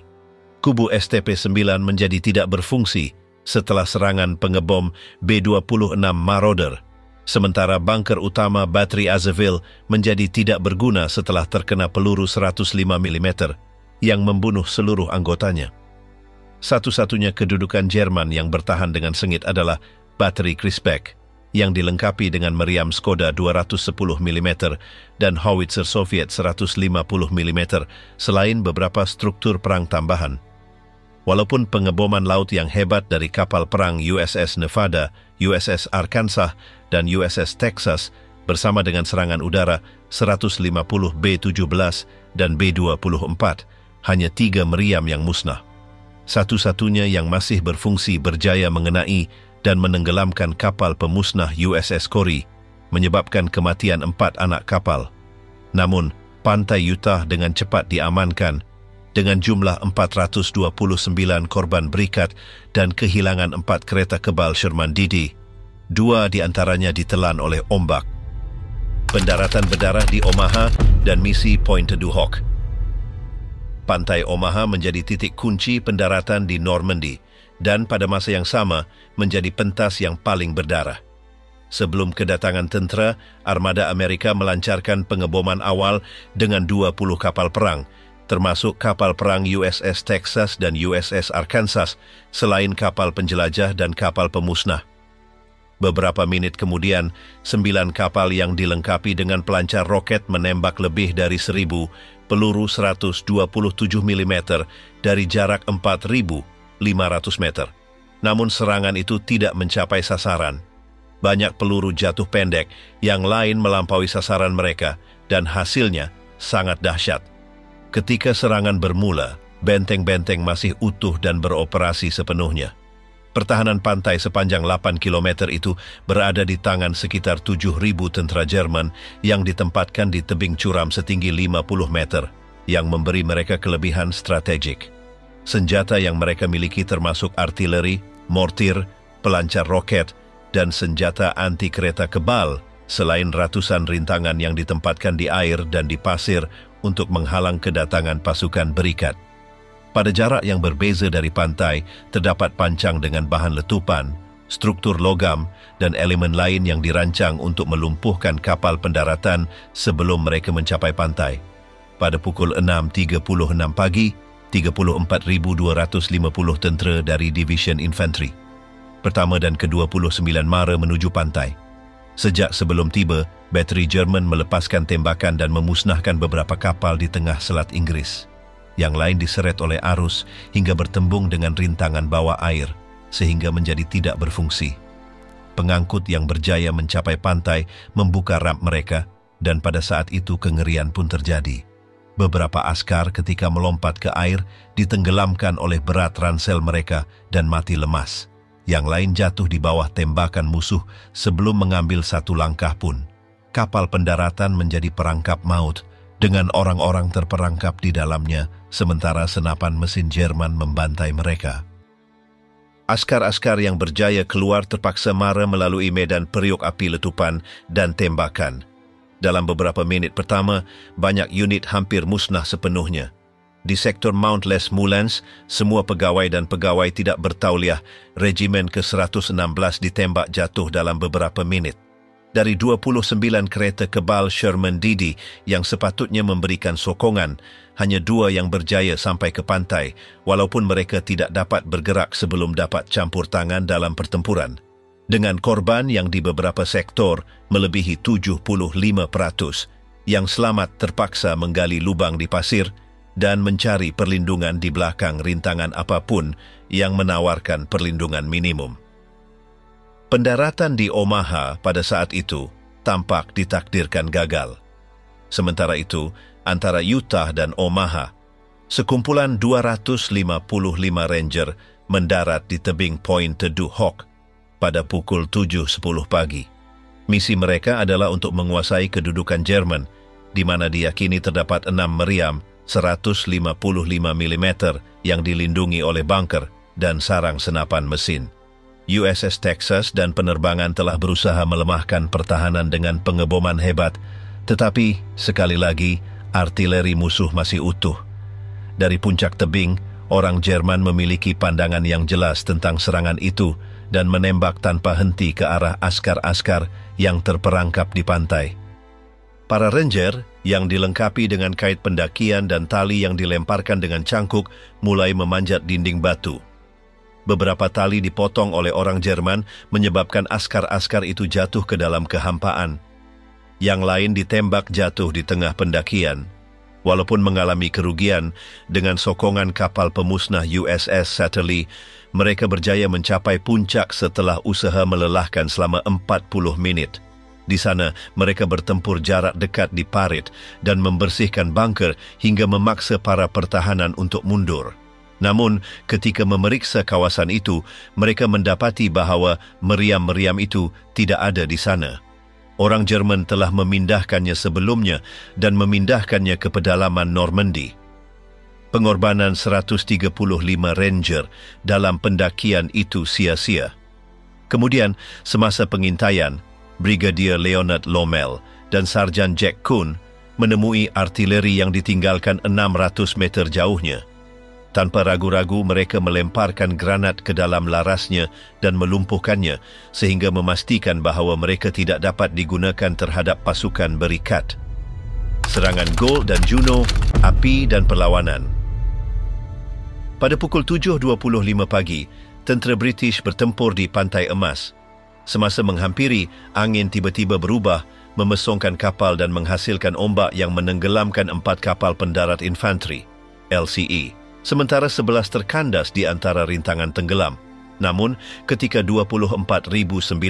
[SPEAKER 1] Kubu STP-9 menjadi tidak berfungsi setelah serangan pengebom B-26 Marauder, sementara bunker utama Battery Azeville menjadi tidak berguna setelah terkena peluru 105 mm yang membunuh seluruh anggotanya. Satu-satunya kedudukan Jerman yang bertahan dengan sengit adalah Battery Kriesbeck, yang dilengkapi dengan meriam Skoda 210 mm dan howitzer Soviet 150 mm, selain beberapa struktur perang tambahan. Walaupun pengeboman laut yang hebat dari kapal perang USS Nevada, USS Arkansas, dan USS Texas bersama dengan serangan udara 150 B-17 dan B-24, hanya 3 meriam yang musnah. Satu-satunya yang masih berfungsi berjaya mengenai dan menenggelamkan kapal pemusnah USS Corrie, menyebabkan kematian 4 anak kapal. Namun, pantai Utah dengan cepat diamankan, dengan jumlah 429 korban Berikat dan kehilangan 4 kereta kebal Sherman DD. 2 di antaranya ditelan oleh ombak. Pendaratan berdarah di Omaha dan misi Pointe du Hoc. Pantai Omaha menjadi titik kunci pendaratan di Normandy dan pada masa yang sama menjadi pentas yang paling berdarah. Sebelum kedatangan tentera, armada Amerika melancarkan pengeboman awal dengan 20 kapal perang, termasuk kapal perang USS Texas dan USS Arkansas, selain kapal penjelajah dan kapal pemusnah. Beberapa menit kemudian, 9 kapal yang dilengkapi dengan pelancar roket menembak lebih dari 1.000 peluru 127 mm dari jarak 4.500 meter. Namun serangan itu tidak mencapai sasaran. Banyak peluru jatuh pendek, yang lain melampaui sasaran mereka, dan hasilnya sangat dahsyat. Ketika serangan bermula, benteng-benteng masih utuh dan beroperasi sepenuhnya. Pertahanan pantai sepanjang 8 km itu berada di tangan sekitar 7.000 tentara Jerman yang ditempatkan di tebing curam setinggi 50 meter, yang memberi mereka kelebihan strategik. Senjata yang mereka miliki termasuk artileri, mortir, pelancar roket, dan senjata anti kereta kebal, selain ratusan rintangan yang ditempatkan di air dan di pasir untuk menghalang kedatangan pasukan Berikat. Pada jarak yang berbeza dari pantai, terdapat pancang dengan bahan letupan, struktur logam, dan elemen lain yang dirancang untuk melumpuhkan kapal pendaratan sebelum mereka mencapai pantai. Pada pukul 6.36 pagi, 34.250 tentera dari Division Infantry pertama dan ke-29 mara menuju pantai. Sejak sebelum tiba, bateri Jerman melepaskan tembakan dan memusnahkan beberapa kapal di tengah Selat Inggris. Yang lain diseret oleh arus hingga bertembung dengan rintangan bawah air, sehingga menjadi tidak berfungsi. Pengangkut yang berjaya mencapai pantai membuka ramp mereka, dan pada saat itu kengerian pun terjadi. Beberapa askar ketika melompat ke air ditenggelamkan oleh berat ransel mereka dan mati lemas. Yang lain jatuh di bawah tembakan musuh sebelum mengambil satu langkah pun. Kapal pendaratan menjadi perangkap maut, dengan orang-orang terperangkap di dalamnya, sementara senapan mesin Jerman membantai mereka. Askar-askar yang berjaya keluar terpaksa mara melalui medan periuk api letupan dan tembakan. Dalam beberapa minit pertama, banyak unit hampir musnah sepenuhnya. Di sektor Mount Les Moulins, semua pegawai dan pegawai tidak bertauliah, Regimen ke-116 ditembak jatuh dalam beberapa minit. Dari 29 kereta kebal Sherman DD yang sepatutnya memberikan sokongan, hanya 2 yang berjaya sampai ke pantai, walaupun mereka tidak dapat bergerak sebelum dapat campur tangan dalam pertempuran. Dengan korban yang di beberapa sektor melebihi 75%, yang selamat terpaksa menggali lubang di pasir dan mencari perlindungan di belakang rintangan apapun yang menawarkan perlindungan minimum. Pendaratan di Omaha pada saat itu tampak ditakdirkan gagal. Sementara itu, antara Utah dan Omaha, Sekumpulan 255 Ranger mendarat di tebing Point Teduh Hawk pada pukul 7.10 pagi. Misi mereka adalah untuk menguasai kedudukan Jerman, di mana diyakini terdapat 6 meriam 155 mm yang dilindungi oleh bunker dan sarang senapan mesin. USS Texas dan penerbangan telah berusaha melemahkan pertahanan dengan pengeboman hebat, tetapi sekali lagi artileri musuh masih utuh. Dari puncak tebing, orang Jerman memiliki pandangan yang jelas tentang serangan itu dan menembak tanpa henti ke arah askar-askar yang terperangkap di pantai. Para ranger yang dilengkapi dengan kait pendakian dan tali yang dilemparkan dengan cangkuk mulai memanjat dinding batu. Beberapa tali dipotong oleh orang Jerman menyebabkan askar-askar itu jatuh ke dalam kehampaan. Yang lain ditembak jatuh di tengah pendakian. Walaupun mengalami kerugian, dengan sokongan kapal pemusnah USS Satterley, mereka berjaya mencapai puncak setelah usaha melelahkan selama 40 menit. Di sana, mereka bertempur jarak dekat di parit dan membersihkan bunker hingga memaksa para pertahanan untuk mundur. Namun, ketika memeriksa kawasan itu, mereka mendapati bahawa meriam-meriam itu tidak ada di sana. Orang Jerman telah memindahkannya sebelumnya dan memindahkannya ke pedalaman Normandy. Pengorbanan 135 Ranger dalam pendakian itu sia-sia. Kemudian, semasa pengintaian, Brigadier Leonard Lommel dan Sarjan Jack Kuhn menemui artileri yang ditinggalkan 600 meter jauhnya. Tanpa ragu-ragu mereka melemparkan granat ke dalam larasnya dan melumpuhkannya sehingga memastikan bahawa mereka tidak dapat digunakan terhadap pasukan berikat. Serangan Gold dan Juno, api dan perlawanan. Pada pukul 7.25 pagi, tentera British bertempur di Pantai Emas. Semasa menghampiri, angin tiba-tiba berubah, memesongkan kapal dan menghasilkan ombak yang menenggelamkan 4 kapal pendarat infanteri, LCE. Sementara 11 terkandas di antara rintangan tenggelam. Namun, ketika 24,970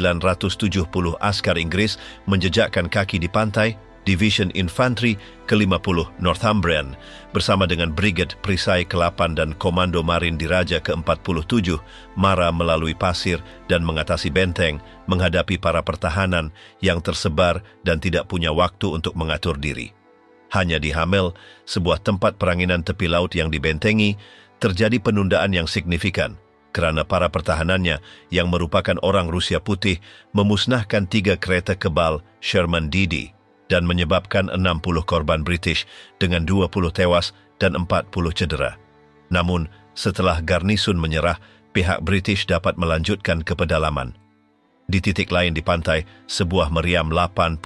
[SPEAKER 1] askar Inggeris menjejakkan kaki di pantai, Division Infantry ke-50 Northumbrian bersama dengan Brigade Perisai ke-8 dan Komando Marin Diraja ke-47 mara melalui pasir dan mengatasi benteng menghadapi para pertahanan yang tersebar dan tidak punya waktu untuk mengatur diri. Hanya di Hamel, sebuah tempat peranginan tepi laut yang dibentengi, terjadi penundaan yang signifikan kerana para pertahanannya yang merupakan orang Rusia Putih memusnahkan 3 kereta kebal Sherman DD dan menyebabkan 60 korban British dengan 20 tewas dan 40 cedera. Namun, setelah garnisun menyerah, pihak British dapat melanjutkan ke pedalaman. Di titik lain di pantai, sebuah meriam 88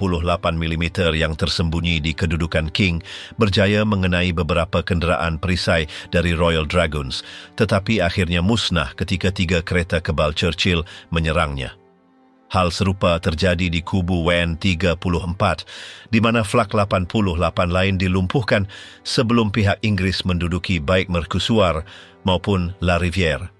[SPEAKER 1] mm yang tersembunyi di kedudukan King berjaya mengenai beberapa kenderaan perisai dari Royal Dragoons, tetapi akhirnya musnah ketika 3 kereta kebal Churchill menyerangnya. Hal serupa terjadi di kubu WN-34, di mana Flak 88 lain dilumpuhkan sebelum pihak Inggris menduduki baik Mercusuar maupun La Rivière.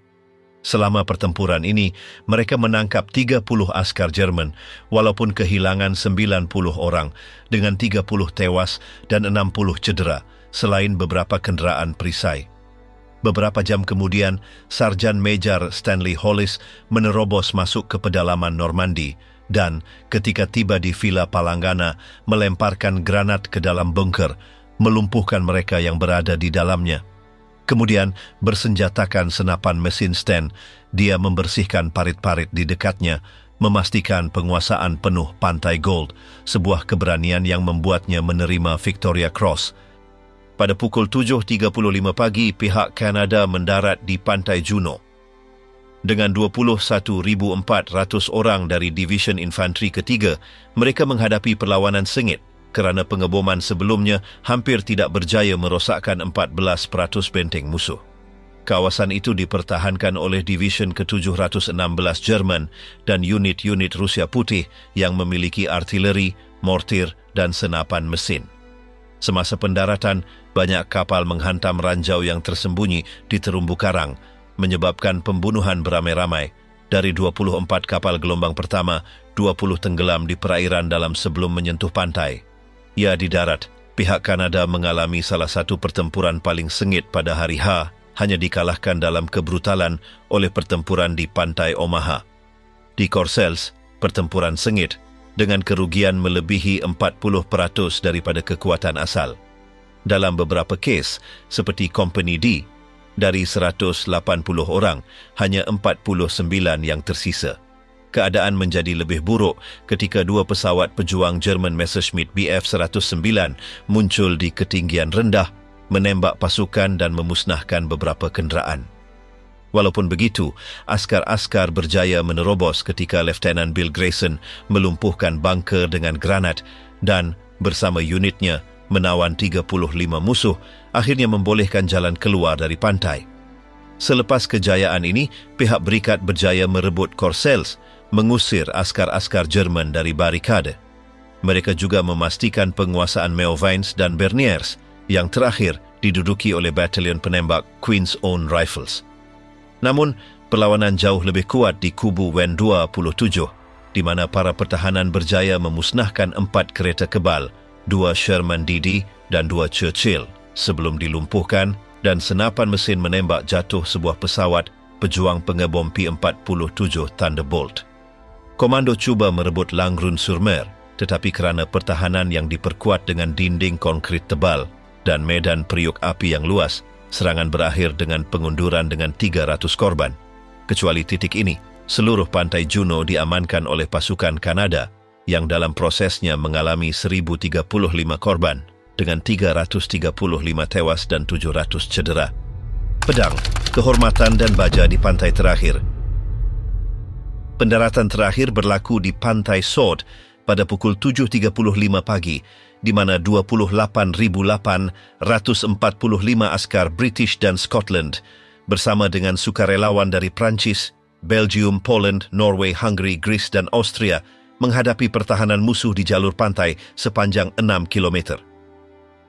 [SPEAKER 1] Selama pertempuran ini, mereka menangkap 30 askar Jerman, walaupun kehilangan 90 orang, dengan 30 tewas dan 60 cedera, selain beberapa kenderaan perisai. Beberapa jam kemudian, Sarjan Major Stanley Hollis menerobos masuk ke pedalaman Normandy dan, ketika tiba di Villa Palangana, melemparkan granat ke dalam bunker, melumpuhkan mereka yang berada di dalamnya. Kemudian, bersenjatakan senapan mesin Sten, dia membersihkan parit-parit di dekatnya, memastikan penguasaan penuh Pantai Gold, sebuah keberanian yang membuatnya menerima Victoria Cross. Pada pukul 7.35 pagi, pihak Kanada mendarat di Pantai Juno. Dengan 21,400 orang dari Division Infantry ketiga, mereka menghadapi perlawanan sengit, kerana pengeboman sebelumnya hampir tidak berjaya merosakkan 14% benteng musuh. Kawasan itu dipertahankan oleh Division ke-716 Jerman dan unit-unit Rusia Putih yang memiliki artileri, mortir dan senapan mesin. Semasa pendaratan, banyak kapal menghantam ranjau yang tersembunyi di terumbu karang, menyebabkan pembunuhan beramai-ramai. Dari 24 kapal gelombang pertama, 20 tenggelam di perairan dalam sebelum menyentuh pantai. Ya di darat, pihak Kanada mengalami salah satu pertempuran paling sengit pada hari H, hanya dikalahkan dalam kebrutalan oleh pertempuran di pantai Omaha. Di Courcelles, pertempuran sengit dengan kerugian melebihi 40% daripada kekuatan asal. Dalam beberapa kes, seperti Company D, dari 180 orang, hanya 49 yang tersisa. Keadaan menjadi lebih buruk ketika dua pesawat pejuang Jerman Messerschmitt Bf-109 muncul di ketinggian rendah, menembak pasukan dan memusnahkan beberapa kenderaan. Walaupun begitu, askar-askar berjaya menerobos ketika Lieutenant Bill Grayson melumpuhkan bunker dengan granat dan bersama unitnya menawan 35 musuh, akhirnya membolehkan jalan keluar dari pantai. Selepas kejayaan ini, pihak berikat berjaya merebut Courcelles, mengusir askar-askar Jerman dari barikade. Mereka juga memastikan penguasaan Meauvines dan Berniers, yang terakhir diduduki oleh batalion penembak Queen's Own Rifles. Namun, perlawanan jauh lebih kuat di kubu Wen 27, di mana para pertahanan berjaya memusnahkan 4 kereta kebal, 2 Sherman DD dan 2 Churchill, sebelum dilumpuhkan dan senapan mesin menembak jatuh sebuah pesawat pejuang pengebom P-47 Thunderbolt. Komando cuba merebut Langrune-sur-Mer, tetapi kerana pertahanan yang diperkuat dengan dinding konkrit tebal dan medan periuk api yang luas, serangan berakhir dengan pengunduran dengan 300 korban. Kecuali titik ini, seluruh pantai Juno diamankan oleh pasukan Kanada yang dalam prosesnya mengalami 1,035 korban dengan 335 tewas dan 700 cedera. Pedang, kehormatan dan baja di pantai terakhir. Pendaratan terakhir berlaku di Pantai Sword pada pukul 7.35 pagi, di mana 28,845 askar British dan Scotland bersama dengan sukarelawan dari Prancis, Belgium, Poland, Norway, Hungary, Greece dan Austria menghadapi pertahanan musuh di jalur pantai sepanjang 6 kilometer.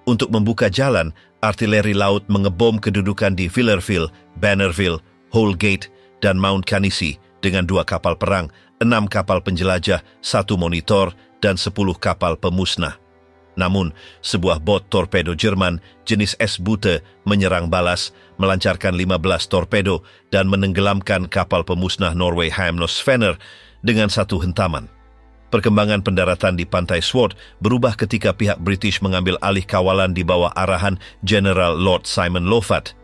[SPEAKER 1] Untuk membuka jalan, artileri laut mengebom kedudukan di Villerville, Bannerville, Holgate dan Mount Canisi dengan 2 kapal perang, 6 kapal penjelajah, 1 monitor dan 10 kapal pemusnah. Namun, sebuah bot torpedo Jerman jenis S-Bute menyerang balas, melancarkan 15 torpedo dan menenggelamkan kapal pemusnah Norway Hamnos-Fenner dengan 1 hentaman. Perkembangan pendaratan di Pantai Sword berubah ketika pihak British mengambil alih kawalan di bawah arahan General Lord Simon Lovat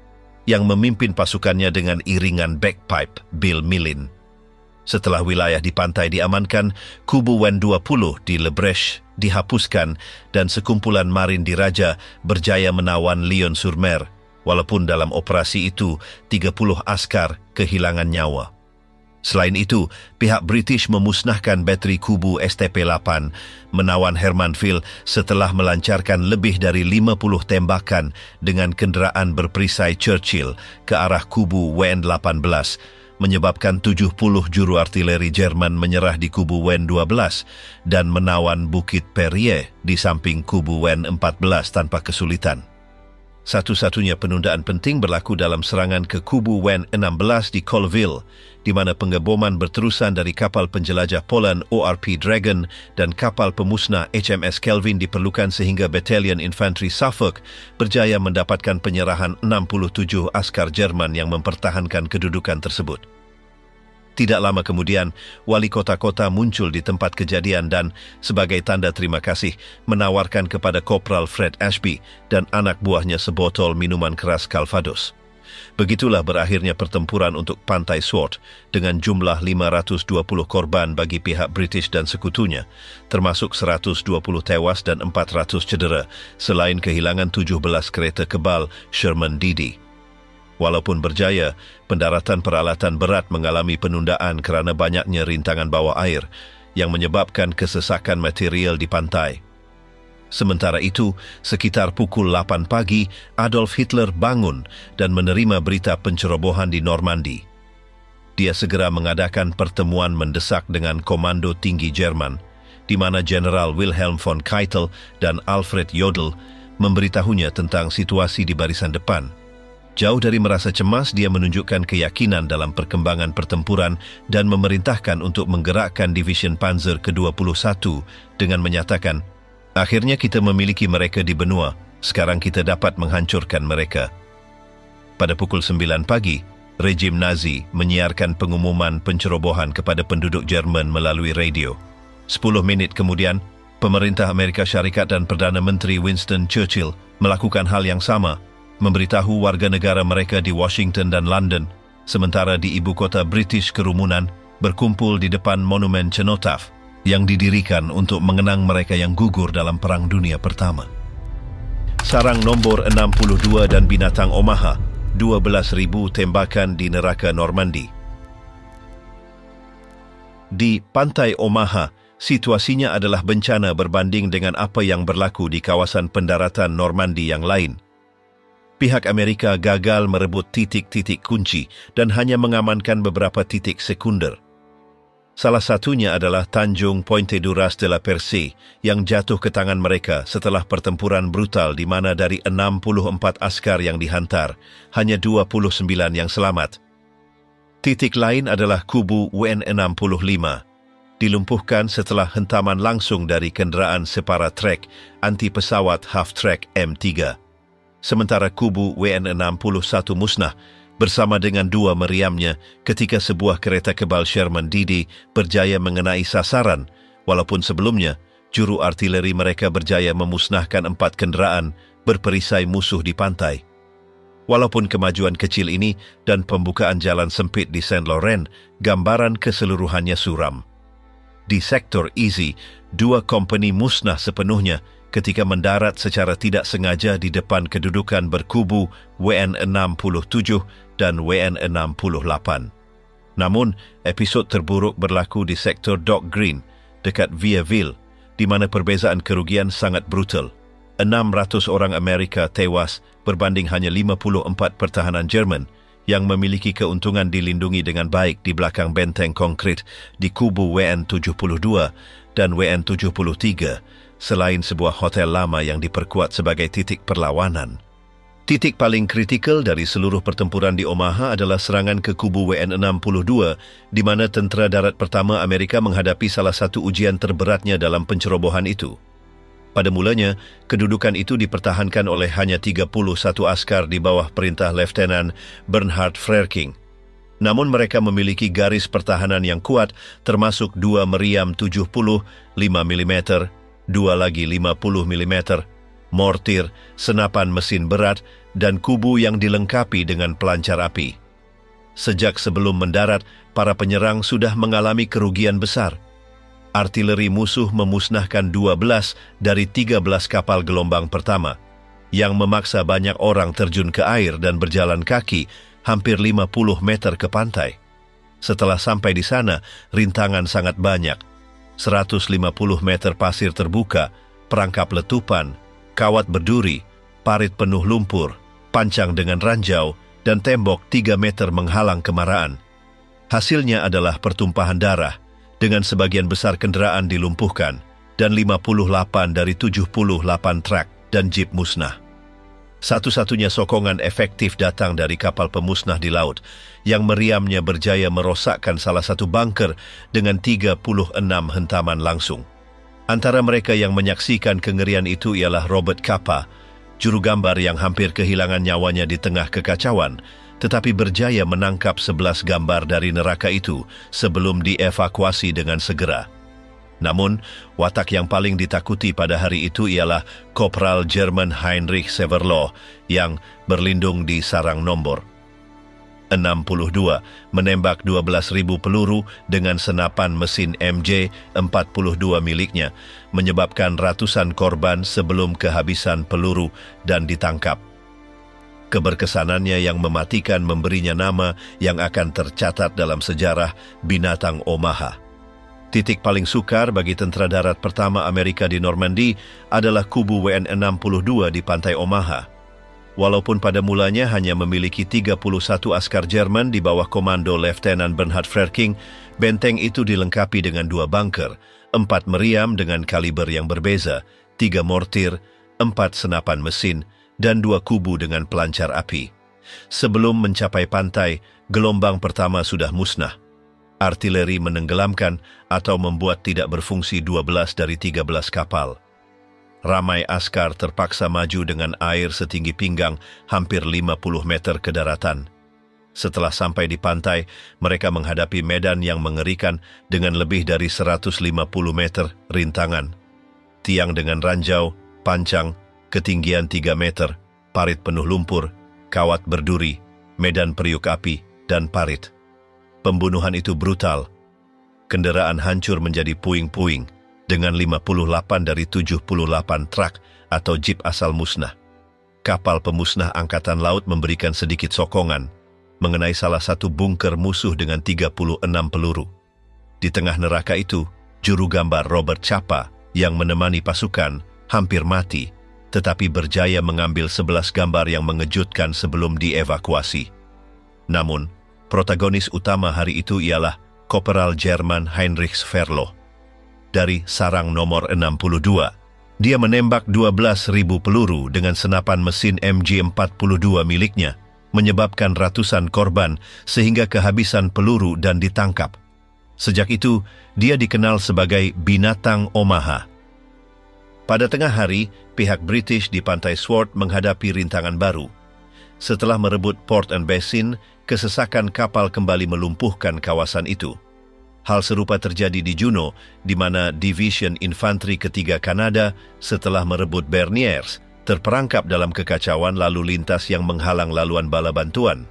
[SPEAKER 1] yang memimpin pasukannya dengan iringan bagpipe Bill Millin. Setelah wilayah di pantai diamankan, kubu Wen 20 di Le Breche dihapuskan dan sekumpulan marin diraja berjaya menawan Lyon-sur-Mer, walaupun dalam operasi itu 30 askar kehilangan nyawa. Selain itu, pihak British memusnahkan bateri kubu STP-8 menawan Hermanville setelah melancarkan lebih dari 50 tembakan dengan kenderaan berperisai Churchill ke arah kubu Wen 18, menyebabkan 70 juru artileri Jerman menyerah di kubu Wen 12 dan menawan Bukit Perrier di samping kubu Wen 14 tanpa kesulitan. Satu-satunya penundaan penting berlaku dalam serangan ke kubu Wen 16 di Colville, di mana pengeboman berterusan dari kapal penjelajah Poland ORP Dragon dan kapal pemusnah HMS Kelvin diperlukan sehingga Batalion Infantry Suffolk berjaya mendapatkan penyerahan 67 askar Jerman yang mempertahankan kedudukan tersebut. Tidak lama kemudian, wali kota-kota muncul di tempat kejadian dan, sebagai tanda terima kasih, menawarkan kepada Kopral Fred Ashby dan anak buahnya sebotol minuman keras Calvados. Begitulah berakhirnya pertempuran untuk Pantai Sword dengan jumlah 520 korban bagi pihak British dan sekutunya, termasuk 120 tewas dan 400 cedera, selain kehilangan 17 kereta kebal Sherman DD. Walaupun berjaya, pendaratan peralatan berat mengalami penundaan kerana banyaknya rintangan bawah air yang menyebabkan kesesakan material di pantai. Sementara itu, sekitar pukul 8 pagi, Adolf Hitler bangun dan menerima berita pencerobohan di Normandy. Dia segera mengadakan pertemuan mendesak dengan Komando Tinggi Jerman, di mana General Wilhelm von Keitel dan Alfred Jodl memberitahunya tentang situasi di barisan depan. Jauh dari merasa cemas, dia menunjukkan keyakinan dalam perkembangan pertempuran dan memerintahkan untuk menggerakkan Division Panzer ke-21 dengan menyatakan, Akhirnya kita memiliki mereka di benua. Sekarang kita dapat menghancurkan mereka. Pada pukul 9 pagi, rejim Nazi menyiarkan pengumuman pencerobohan kepada penduduk Jerman melalui radio. 10 minit kemudian, pemerintah Amerika Syarikat dan Perdana Menteri Winston Churchill melakukan hal yang sama, memberitahu warga negara mereka di Washington dan London, sementara di ibu kota British kerumunan berkumpul di depan monumen cenotaf yang didirikan untuk mengenang mereka yang gugur dalam Perang Dunia Pertama. Sarang nombor 62 dan binatang Omaha, 12,000 tembakan di neraka Normandy. Di pantai Omaha, situasinya adalah bencana berbanding dengan apa yang berlaku di kawasan pendaratan Normandy yang lain. Pihak Amerika gagal merebut titik-titik kunci dan hanya mengamankan beberapa titik sekunder. Salah satunya adalah Tanjung Pointe Duras de la Perse yang jatuh ke tangan mereka setelah pertempuran brutal di mana dari 64 askar yang dihantar, hanya 29 yang selamat. Titik lain adalah kubu WN65, dilumpuhkan setelah hentaman langsung dari kenderaan separa trek anti-pesawat half-track M3. Sementara kubu WN61 musnah bersama dengan 2 meriamnya ketika sebuah kereta kebal Sherman Didi berjaya mengenai sasaran, walaupun sebelumnya juru artileri mereka berjaya memusnahkan 4 kenderaan berperisai musuh di pantai. Walaupun kemajuan kecil ini dan pembukaan jalan sempit di Saint Laurent, gambaran keseluruhannya suram. Di sektor Easy, 2 kompeni musnah sepenuhnya ketika mendarat secara tidak sengaja di depan kedudukan berkubu WN67 dan WN68. Namun, episod terburuk berlaku di sektor Dock Green, dekat Vierville, di mana perbezaan kerugian sangat brutal. 600 orang Amerika tewas berbanding hanya 54 pertahanan Jerman yang memiliki keuntungan dilindungi dengan baik di belakang benteng konkrit di kubu WN72 dan WN73, selain sebuah hotel lama yang diperkuat sebagai titik perlawanan. Titik paling kritikal dari seluruh pertempuran di Omaha adalah serangan ke kubu WN62, di mana tentera darat pertama Amerika menghadapi salah satu ujian terberatnya dalam pencerobohan itu. Pada mulanya, kedudukan itu dipertahankan oleh hanya 31 askar di bawah perintah Letnan Bernhard Frerking. Namun mereka memiliki garis pertahanan yang kuat, termasuk 2 meriam 75 mm, 2 lagi 50 mm, mortir, senapan mesin berat, dan kubu yang dilengkapi dengan pelancar api. Sejak sebelum mendarat, para penyerang sudah mengalami kerugian besar. Artileri musuh memusnahkan 12 dari 13 kapal gelombang pertama, yang memaksa banyak orang terjun ke air dan berjalan kaki hampir 50 meter ke pantai. Setelah sampai di sana, rintangan sangat banyak. 150 meter pasir terbuka, perangkap letupan, kawat berduri, parit penuh lumpur, pancang dengan ranjau, dan tembok 3 meter menghalang kemarahan. Hasilnya adalah pertumpahan darah, dengan sebagian besar kenderaan dilumpuhkan, dan 58 dari 78 truk dan jeep musnah. Satu-satunya sokongan efektif datang dari kapal pemusnah di laut, yang meriamnya berjaya merosakkan salah satu bunker dengan 36 hentaman langsung. Antara mereka yang menyaksikan kengerian itu ialah Robert Capa, juru gambar yang hampir kehilangan nyawanya di tengah kekacauan, tetapi berjaya menangkap 11 gambar dari neraka itu sebelum dievakuasi dengan segera. Namun, watak yang paling ditakuti pada hari itu ialah Kopral Jerman Heinrich Severloh yang berlindung di sarang nombor 62, menembak 12.000 peluru dengan senapan mesin MJ-42 miliknya, menyebabkan ratusan korban sebelum kehabisan peluru dan ditangkap. Keberkesanannya yang mematikan memberinya nama yang akan tercatat dalam sejarah binatang Omaha. Titik paling sukar bagi tentera darat pertama Amerika di Normandy adalah kubu WN62 di pantai Omaha. Walaupun pada mulanya hanya memiliki 31 askar Jerman di bawah komando Letnan Bernhard Frerking, benteng itu dilengkapi dengan 2 bunker, 4 meriam dengan kaliber yang berbeza, 3 mortir, 4 senapan mesin, dan 2 kubu dengan pelancar api. Sebelum mencapai pantai, gelombang pertama sudah musnah. Artileri menenggelamkan atau membuat tidak berfungsi 12 dari 13 kapal. Ramai askar terpaksa maju dengan air setinggi pinggang hampir 50 meter ke daratan. Setelah sampai di pantai, mereka menghadapi medan yang mengerikan dengan lebih dari 150 meter rintangan. Tiang dengan ranjau, pancang, ketinggian 3 meter, parit penuh lumpur, kawat berduri, medan periuk api, dan parit. Pembunuhan itu brutal. Kendaraan hancur menjadi puing-puing, dengan 58 dari 78 truk atau jeep asal musnah. Kapal pemusnah Angkatan Laut memberikan sedikit sokongan mengenai salah satu bunker musuh dengan 36 peluru. Di tengah neraka itu, juru gambar Robert Capa yang menemani pasukan hampir mati, tetapi berjaya mengambil 11 gambar yang mengejutkan sebelum dievakuasi. Namun, protagonis utama hari itu ialah Korporal Jerman Heinrich Verlo. Dari sarang nomor 62, dia menembak 12.000 peluru dengan senapan mesin MG42 miliknya, menyebabkan ratusan korban sehingga kehabisan peluru dan ditangkap. Sejak itu, dia dikenal sebagai binatang Omaha. Pada tengah hari, pihak British di pantai Sword menghadapi rintangan baru. Setelah merebut Port and Basin, kesesakan kapal kembali melumpuhkan kawasan itu. Hal serupa terjadi di Juno, di mana Division Infanteri Ketiga Kanada setelah merebut Berniers, terperangkap dalam kekacauan lalu lintas yang menghalang laluan bala bantuan.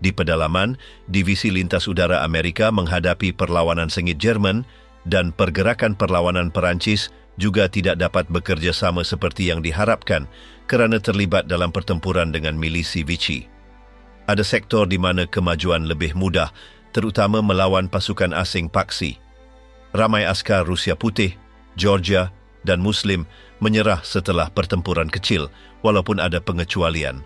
[SPEAKER 1] Di pedalaman, Divisi Lintas Udara Amerika menghadapi perlawanan sengit Jerman dan pergerakan perlawanan Perancis juga tidak dapat bekerja sama seperti yang diharapkan kerana terlibat dalam pertempuran dengan milisi Vichy. Ada sektor di mana kemajuan lebih mudah, terutama melawan pasukan asing Paksi. Ramai askar Rusia Putih, Georgia, dan Muslim menyerah setelah pertempuran kecil, walaupun ada pengecualian.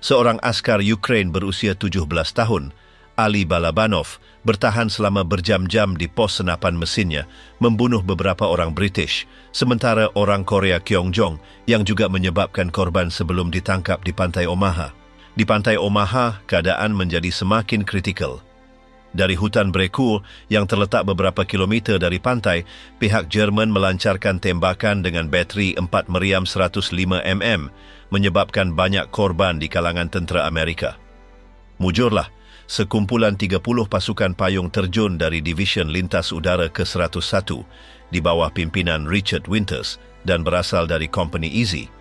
[SPEAKER 1] Seorang askar Ukraine berusia 17 tahun, Ali Balabanov, bertahan selama berjam-jam di pos senapan mesinnya, membunuh beberapa orang British, sementara orang Korea Kyong Jong yang juga menyebabkan korban sebelum ditangkap di pantai Omaha. Di pantai Omaha, keadaan menjadi semakin kritikal. Dari hutan Brecourt yang terletak beberapa kilometer dari pantai, pihak Jerman melancarkan tembakan dengan bateri 4 meriam 105 mm, menyebabkan banyak korban di kalangan tentera Amerika. Mujurlah, sekumpulan 30 pasukan payung terjun dari Division Lintas Udara ke-101 di bawah pimpinan Richard Winters dan berasal dari Company Easy,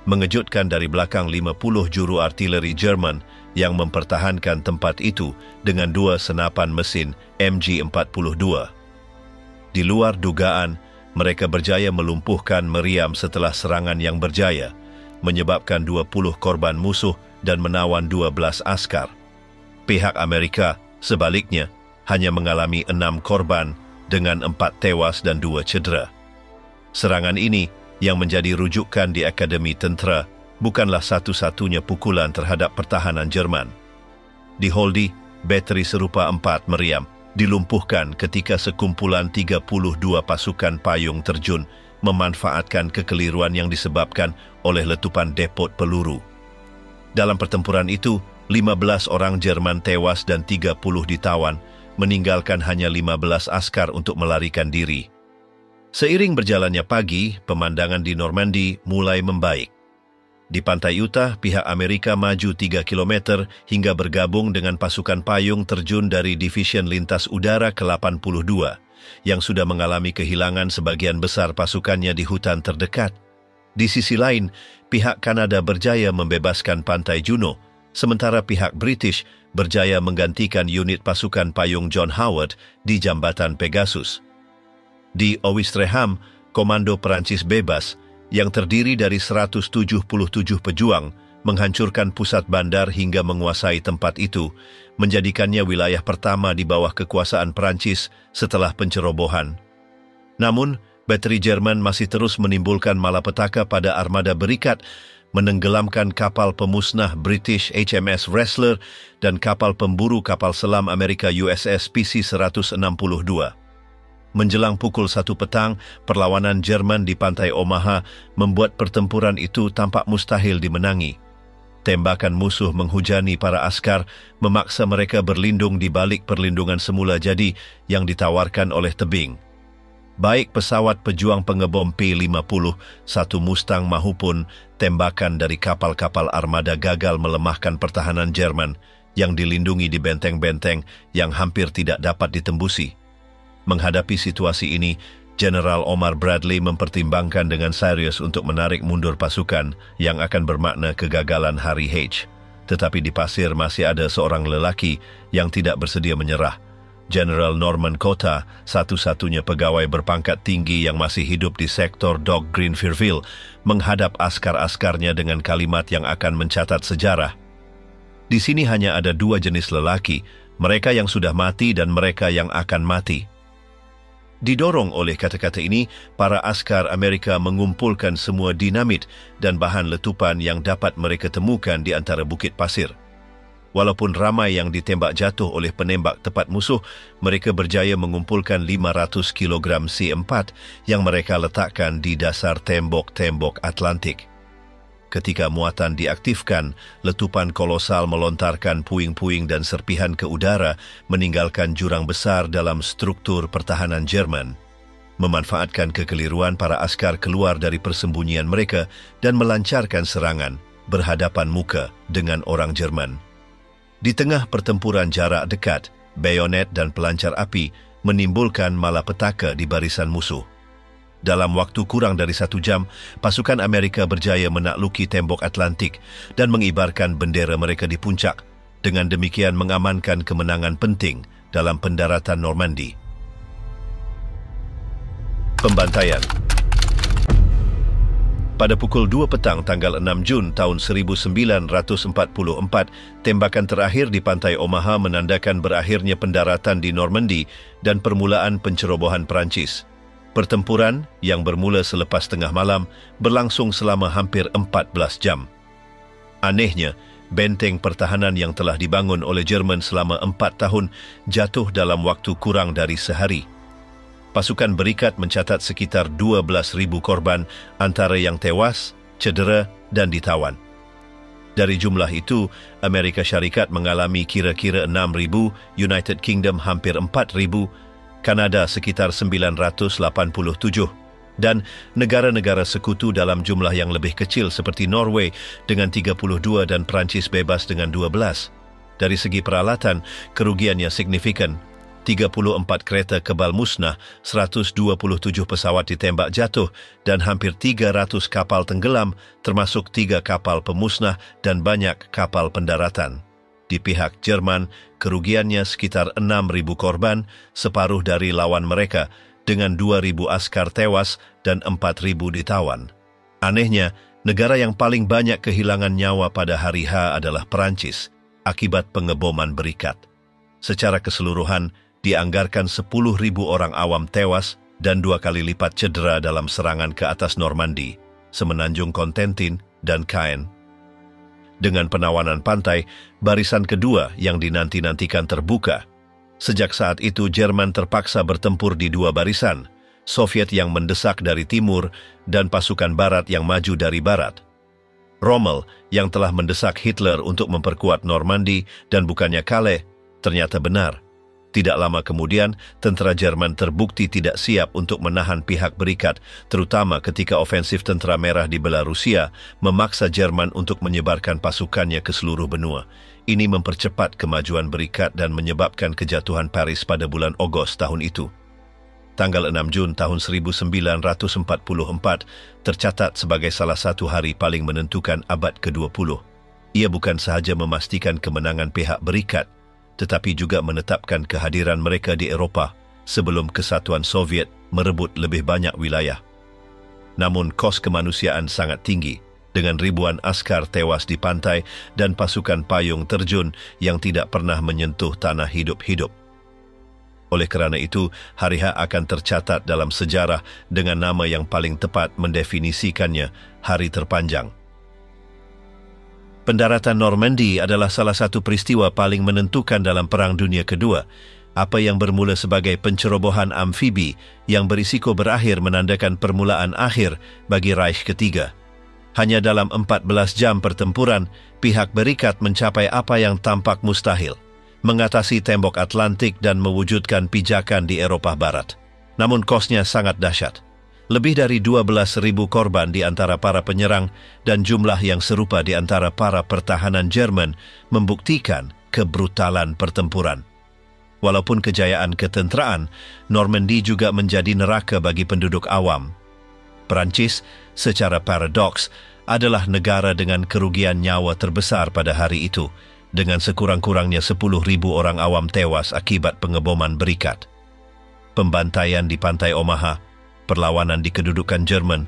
[SPEAKER 1] mengejutkan dari belakang 50 juru artileri Jerman yang mempertahankan tempat itu dengan 2 senapan mesin MG42. Di luar dugaan, mereka berjaya melumpuhkan meriam setelah serangan yang berjaya, menyebabkan 20 korban musuh dan menawan 12 askar. Pihak Amerika, sebaliknya, hanya mengalami 6 korban dengan 4 tewas dan 2 cedera. Serangan ini, yang menjadi rujukan di Akademi Tentera, bukanlah satu-satunya pukulan terhadap pertahanan Jerman. Di Holdy, bateri serupa 4 meriam dilumpuhkan ketika sekumpulan 32 pasukan payung terjun memanfaatkan kekeliruan yang disebabkan oleh letupan depot peluru. Dalam pertempuran itu, 15 orang Jerman tewas dan 30 ditawan, meninggalkan hanya 15 askar untuk melarikan diri. Seiring berjalannya pagi, pemandangan di Normandy mulai membaik. Di pantai Utah, pihak Amerika maju 3 km hingga bergabung dengan pasukan payung terjun dari Division Lintas Udara ke-82, yang sudah mengalami kehilangan sebagian besar pasukannya di hutan terdekat. Di sisi lain, pihak Kanada berjaya membebaskan pantai Juno, sementara pihak British berjaya menggantikan unit pasukan payung John Howard di Jambatan Pegasus. Di Ouistreham, Komando Perancis bebas, yang terdiri dari 177 pejuang, menghancurkan pusat bandar hingga menguasai tempat itu, menjadikannya wilayah pertama di bawah kekuasaan Perancis setelah pencerobohan. Namun, bateri Jerman masih terus menimbulkan malapetaka pada armada berikat, menenggelamkan kapal pemusnah British HMS Wrestler dan kapal pemburu kapal selam Amerika USS PC-162. Menjelang pukul 1 petang, perlawanan Jerman di pantai Omaha membuat pertempuran itu tampak mustahil dimenangi. Tembakan musuh menghujani para askar, memaksa mereka berlindung di balik perlindungan semula jadi yang ditawarkan oleh tebing. Baik pesawat pejuang pengebom P-50, satu Mustang maupun tembakan dari kapal-kapal armada gagal melemahkan pertahanan Jerman yang dilindungi di benteng-benteng yang hampir tidak dapat ditembusi. Menghadapi situasi ini, Jenderal Omar Bradley mempertimbangkan dengan serius untuk menarik mundur pasukan yang akan bermakna kegagalan hari H. Tetapi di pasir masih ada seorang lelaki yang tidak bersedia menyerah. Jenderal Norman Cotta, satu-satunya pegawai berpangkat tinggi yang masih hidup di sektor Dock Greenville, menghadap askar-askarnya dengan kalimat yang akan mencatat sejarah. Di sini hanya ada dua jenis lelaki, mereka yang sudah mati dan mereka yang akan mati. Didorong oleh kata-kata ini, para askar Amerika mengumpulkan semua dinamit dan bahan letupan yang dapat mereka temukan di antara bukit pasir. Walaupun ramai yang ditembak jatuh oleh penembak tepat musuh, mereka berjaya mengumpulkan 500 kg C4 yang mereka letakkan di dasar tembok-tembok Atlantik. Ketika muatan diaktifkan, letupan kolosal melontarkan puing-puing dan serpihan ke udara, meninggalkan jurang besar dalam struktur pertahanan Jerman. Memanfaatkan kekeliruan, para askar keluar dari persembunyian mereka dan melancarkan serangan berhadapan muka dengan orang Jerman. Di tengah pertempuran jarak dekat, bayonet dan pelancar api menimbulkan malapetaka di barisan musuh. Dalam waktu kurang dari 1 jam, pasukan Amerika berjaya menakluki tembok Atlantik dan mengibarkan bendera mereka di puncak, dengan demikian mengamankan kemenangan penting dalam pendaratan Normandy. Pembantaian. Pada pukul 2 petang tanggal 6 Jun tahun 1944, tembakan terakhir di pantai Omaha menandakan berakhirnya pendaratan di Normandy dan permulaan pencerobohan Perancis. Pertempuran yang bermula selepas tengah malam berlangsung selama hampir 14 jam. Anehnya, benteng pertahanan yang telah dibangun oleh Jerman selama 4 tahun jatuh dalam waktu kurang dari sehari. Pasukan Berikat mencatat sekitar 12,000 korban antara yang tewas, cedera dan ditawan. Dari jumlah itu, Amerika Syarikat mengalami kira-kira 6,000, United Kingdom hampir 4,000, Kanada sekitar 987, dan negara-negara sekutu dalam jumlah yang lebih kecil seperti Norway dengan 32 dan Perancis bebas dengan 12. Dari segi peralatan, kerugiannya signifikan. 34 kereta kebal musnah, 127 pesawat ditembak jatuh dan hampir 300 kapal tenggelam, termasuk 3 kapal pemusnah dan banyak kapal pendaratan. Di pihak Jerman, kerugiannya sekitar 6,000 korban, separuh dari lawan mereka, dengan 2,000 askar tewas dan 4,000 ditawan. Anehnya, negara yang paling banyak kehilangan nyawa pada hari H adalah Perancis, akibat pengeboman Berikat. Secara keseluruhan, dianggarkan 10,000 orang awam tewas dan 2 kali lipat cedera dalam serangan ke atas Normandy, Semenanjung Cotentin dan Caen. Dengan penawanan pantai, barisan kedua yang dinanti-nantikan terbuka. Sejak saat itu, Jerman terpaksa bertempur di 2 barisan, Soviet yang mendesak dari timur dan pasukan Barat yang maju dari barat. Rommel yang telah mendesak Hitler untuk memperkuat Normandy dan bukannya Calais, ternyata benar. Tidak lama kemudian, tentera Jerman terbukti tidak siap untuk menahan pihak Berikat, terutama ketika ofensif tentera merah di Belarusia memaksa Jerman untuk menyebarkan pasukannya ke seluruh benua. Ini mempercepat kemajuan Berikat dan menyebabkan kejatuhan Paris pada bulan Ogos tahun itu. Tanggal 6 Jun tahun 1944 tercatat sebagai salah satu hari paling menentukan abad ke-20. Ia bukan sahaja memastikan kemenangan pihak Berikat, tetapi juga menetapkan kehadiran mereka di Eropah sebelum kesatuan Soviet merebut lebih banyak wilayah. Namun kos kemanusiaan sangat tinggi, dengan ribuan askar tewas di pantai dan pasukan payung terjun yang tidak pernah menyentuh tanah hidup-hidup. Oleh kerana itu, hari H akan tercatat dalam sejarah dengan nama yang paling tepat mendefinisikannya, hari terpanjang. Pendaratan Normandy adalah salah satu peristiwa paling menentukan dalam Perang Dunia Kedua. Apa yang bermula sebagai pencerobohan amfibi yang berisiko berakhir menandakan permulaan akhir bagi Reich Ketiga. Hanya dalam 14 jam pertempuran, pihak Berikat mencapai apa yang tampak mustahil, mengatasi tembok Atlantik dan mewujudkan pijakan di Eropah Barat. Namun kosnya sangat dahsyat. Lebih dari 12.000 korban di antara para penyerang dan jumlah yang serupa di antara para pertahanan Jerman membuktikan kebrutalan pertempuran. Walaupun kejayaan ketenteraan, Normandy juga menjadi neraka bagi penduduk awam. Perancis, secara paradoks, adalah negara dengan kerugian nyawa terbesar pada hari itu, dengan sekurang-kurangnya 10.000 orang awam tewas akibat pengeboman berikat. Pembantaian di pantai Omaha, perlawanan di kedudukan Jerman,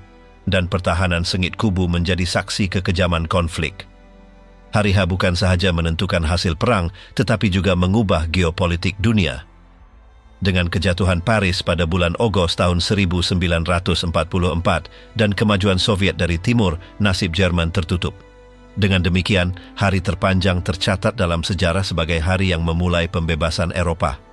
[SPEAKER 1] dan pertahanan sengit kubu menjadi saksi kekejaman konflik. Hari H bukan sahaja menentukan hasil perang, tetapi juga mengubah geopolitik dunia. Dengan kejatuhan Paris pada bulan Ogos tahun 1944 dan kemajuan Soviet dari timur, nasib Jerman tertutup. Dengan demikian, hari terpanjang tercatat dalam sejarah sebagai hari yang memulai pembebasan Eropa.